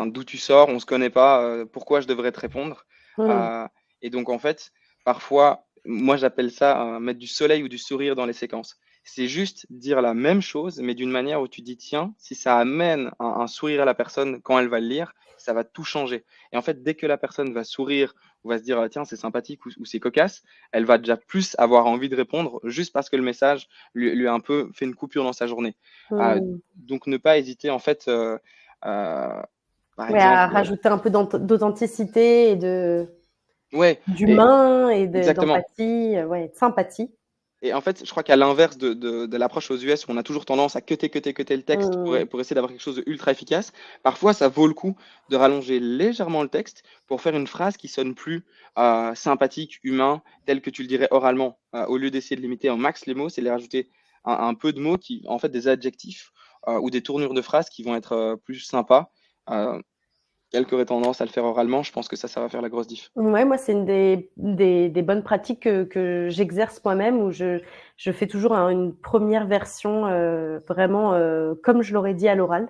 d'où tu sors, on se connaît pas, pourquoi je devrais te répondre? Hmm. Et donc, en fait, parfois, moi, j'appelle ça mettre du soleil ou du sourire dans les séquences. C'est juste dire la même chose, mais d'une manière où tu dis, tiens, si ça amène un sourire à la personne quand elle va le lire, ça va tout changer. Et en fait, dès que la personne va sourire ou va se dire, tiens, c'est sympathique ou c'est cocasse, elle va déjà plus avoir envie de répondre juste parce que le message lui a un peu fait une coupure dans sa journée. Donc, ne pas hésiter, en fait, par Ouais, à exemple, rajouter un peu d'authenticité et ouais, d'humain et exactement. d'empathie, ouais, de sympathie. Et en fait, je crois qu'à l'inverse de l'approche aux US, où on a toujours tendance à cutter le texte pour essayer d'avoir quelque chose de ultra efficace, parfois ça vaut le coup de rallonger légèrement le texte pour faire une phrase qui sonne plus sympathique, humain, tel que tu le dirais oralement. Au lieu d'essayer de limiter un max les mots, c'est de les rajouter un peu de mots qui, en fait, des adjectifs ou des tournures de phrases qui vont être plus sympas. Elle qui aurait tendance à le faire oralement, je pense que ça va faire la grosse diff. Ouais, moi, c'est une des bonnes pratiques que j'exerce moi-même où je fais toujours une première version vraiment comme je l'aurais dit à l'oral.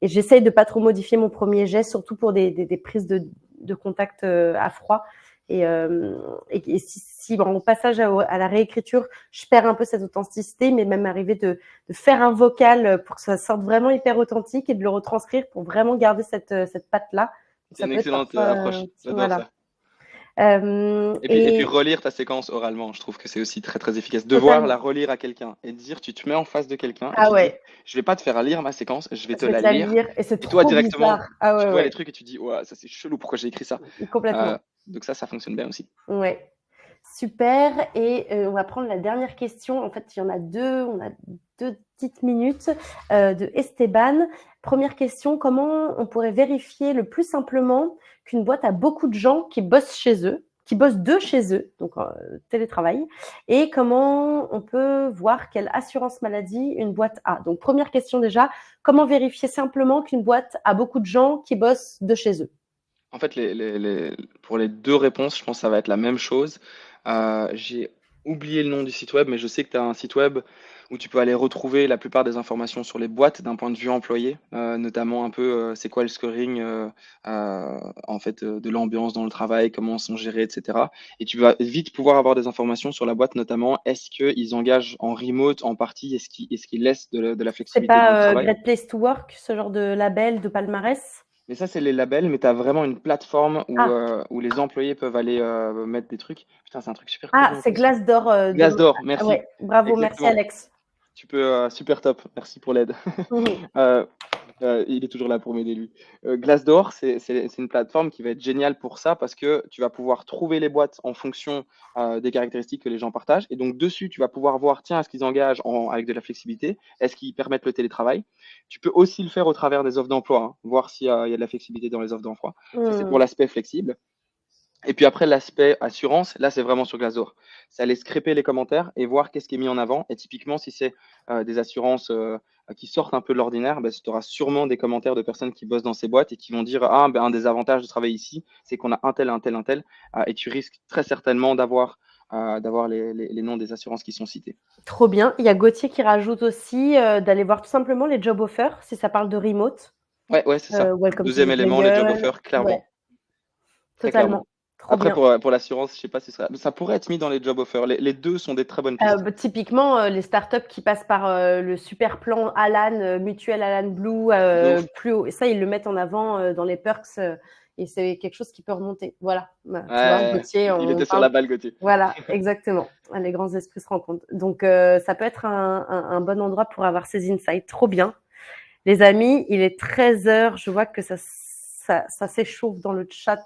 Et j'essaye de pas trop modifier mon premier jet, surtout pour des prises de contact à froid. Et si au passage à la réécriture, je perds un peu cette authenticité, mais même arriver de faire un vocal pour que ça sorte vraiment hyper authentique et de le retranscrire pour vraiment garder cette patte-là. C'est une excellente approche, j'adore voilà. ça. Et puis relire ta séquence oralement, je trouve que c'est aussi très très efficace. Devoir la relire à quelqu'un et dire tu te mets en face de quelqu'un et tu dis je vais pas te faire lire ma séquence, je vais te la lire. Et c'est toi trop directement, bizarre. Ah ouais, tu vois ouais. les trucs et tu dis ouais, ça c'est chelou, pourquoi j'ai écrit ça? Complètement. Donc ça fonctionne bien aussi. Ouais. Super. Et on va prendre la dernière question. En fait, il y en a deux. On a 2 petites minutes de Esteban. Première question, comment on pourrait vérifier le plus simplement qu'une boîte a beaucoup de gens qui bossent chez eux, qui bossent de chez eux, donc télétravail, et comment on peut voir quelle assurance maladie une boîte a. Donc, première question déjà, comment vérifier simplement qu'une boîte a beaucoup de gens qui bossent de chez eux? En fait, pour les deux réponses, je pense que ça va être la même chose. J'ai oublié le nom du site web, mais je sais que tu as un site web où tu peux aller retrouver la plupart des informations sur les boîtes d'un point de vue employé, notamment un peu c'est quoi le scoring en fait de l'ambiance dans le travail, comment sont gérés, etc. Et tu vas vite pouvoir avoir des informations sur la boîte, notamment est-ce qu'ils engagent en remote en partie, est-ce qu'ils laissent de la C'est flexibilité dans le pas travail. Great Place to Work, ce genre de label, de palmarès? Mais ça, c'est les labels, mais tu as vraiment une plateforme Ah, où les employés peuvent aller mettre des trucs. Putain, c'est un truc super ah connu en c'est plus. Glassdoor. Glassdoor, Ah merci. ouais, bravo, merci Exactement. Alex. Tu peux, super top. Merci pour l'aide. Mhm. Euh, il est toujours là pour m'aider, lui. Glassdoor, c'est une plateforme qui va être géniale pour ça parce que tu vas pouvoir trouver les boîtes en fonction des caractéristiques que les gens partagent. Et donc, dessus, tu vas pouvoir voir, tiens, est-ce qu'ils engagent avec de la flexibilité? Est-ce qu'ils permettent le télétravail? Tu peux aussi le faire au travers des offres d'emploi, hein, voir il y a de la flexibilité dans les offres d'emploi. Ça, c'est pour l'aspect flexible. Et puis après, l'aspect assurance, là, c'est vraiment sur Glassdoor. C'est aller scraper les commentaires et voir qu'est-ce qui est mis en avant. Et typiquement, si c'est des assurances qui sortent un peu de l'ordinaire, ben, tu auras sûrement des commentaires de personnes qui bossent dans ces boîtes et qui vont dire, ah, ben, un des avantages de travailler ici, c'est qu'on a un tel, un tel, un tel. Et tu risques très certainement d'avoir les noms des assurances qui sont cités. Trop bien. Il y a Gauthier qui rajoute aussi d'aller voir tout simplement les job offers, si ça parle de remote. Ouais, c'est ça. Welcome to Deuxième the élément, les job jungle. offers, Ouais, clairement. Très clairement. totalement. Trop Après, bien. pour l'assurance, je sais pas si ça pourrait être mis dans les job offers. Les deux sont des très bonnes pistes. Typiquement, les startups qui passent par le super plan Alan, Mutuel Alan Blue, De ouf. plus haut. Et ça, ils le mettent en avant dans les perks et c'est quelque chose qui peut remonter. Voilà. Bah, tu vois, Ouais, Gauthier, il on était sur parle. la balle, Gauthier. Voilà, exactement. Les grands esprits se rencontrent. Donc, ça peut être un bon endroit pour avoir ces insights. Trop bien. Les amis, il est 13h. Je vois que ça s'échauffe dans le chat.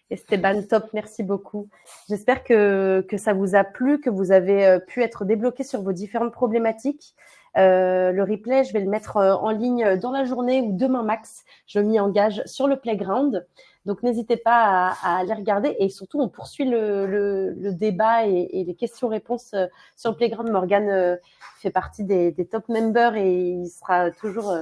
Esteban, top, merci beaucoup. J'espère que ça vous a plu, que vous avez pu être débloqués sur vos différentes problématiques. Le replay, je vais le mettre en ligne dans la journée ou demain max. Je m'y engage sur le Playground. Donc, n'hésitez pas à aller regarder. Et surtout, on poursuit le débat et les questions-réponses sur le Playground. Morgane fait partie des top members et il sera toujours,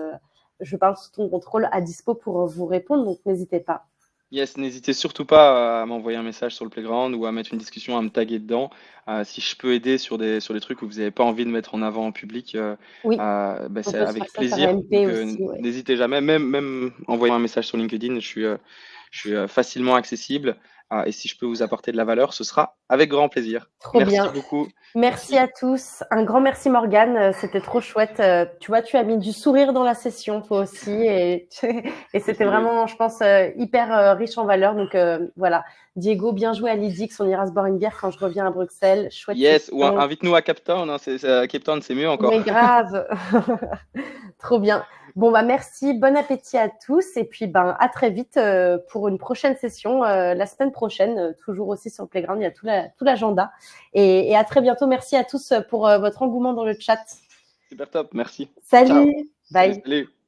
je parle sous ton contrôle, à dispo pour vous répondre. Donc, n'hésitez pas. Yes, n'hésitez surtout pas à m'envoyer un message sur le Playground ou à mettre une discussion, à me taguer dedans. Si je peux aider sur des trucs où vous n'avez pas envie de mettre en avant en public, Oui, ben, on c'est peut se faire avec ça par plaisir. MP Donc, aussi. Ouais. n'hésitez jamais, même envoyer un message sur LinkedIn. Je suis facilement accessible. Et si je peux vous apporter de la valeur, ce sera avec grand plaisir. Trop Merci bien. beaucoup. Merci à tous. Un grand merci Morgane. C'était trop chouette. Tu vois, tu as mis du sourire dans la session toi aussi. Et c'était vraiment, je pense, hyper riche en valeur. Donc voilà. Diego, bien joué à l'IDIX. On ira se boire une bière quand je reviens à Bruxelles. Chouette Yes, ou session. invite-nous à Cape Town. Hein, à Cape Town, c'est mieux encore. Mais grave. Trop bien. Bon, bah, merci. Bon appétit à tous. Et puis, ben, à très vite pour une prochaine session, la semaine prochaine, toujours aussi sur le Playground. Il y a tout l'agenda. Et à très bientôt. Merci à tous pour votre engouement dans le chat. Super top, merci. Salut. Ciao. Bye. Salut.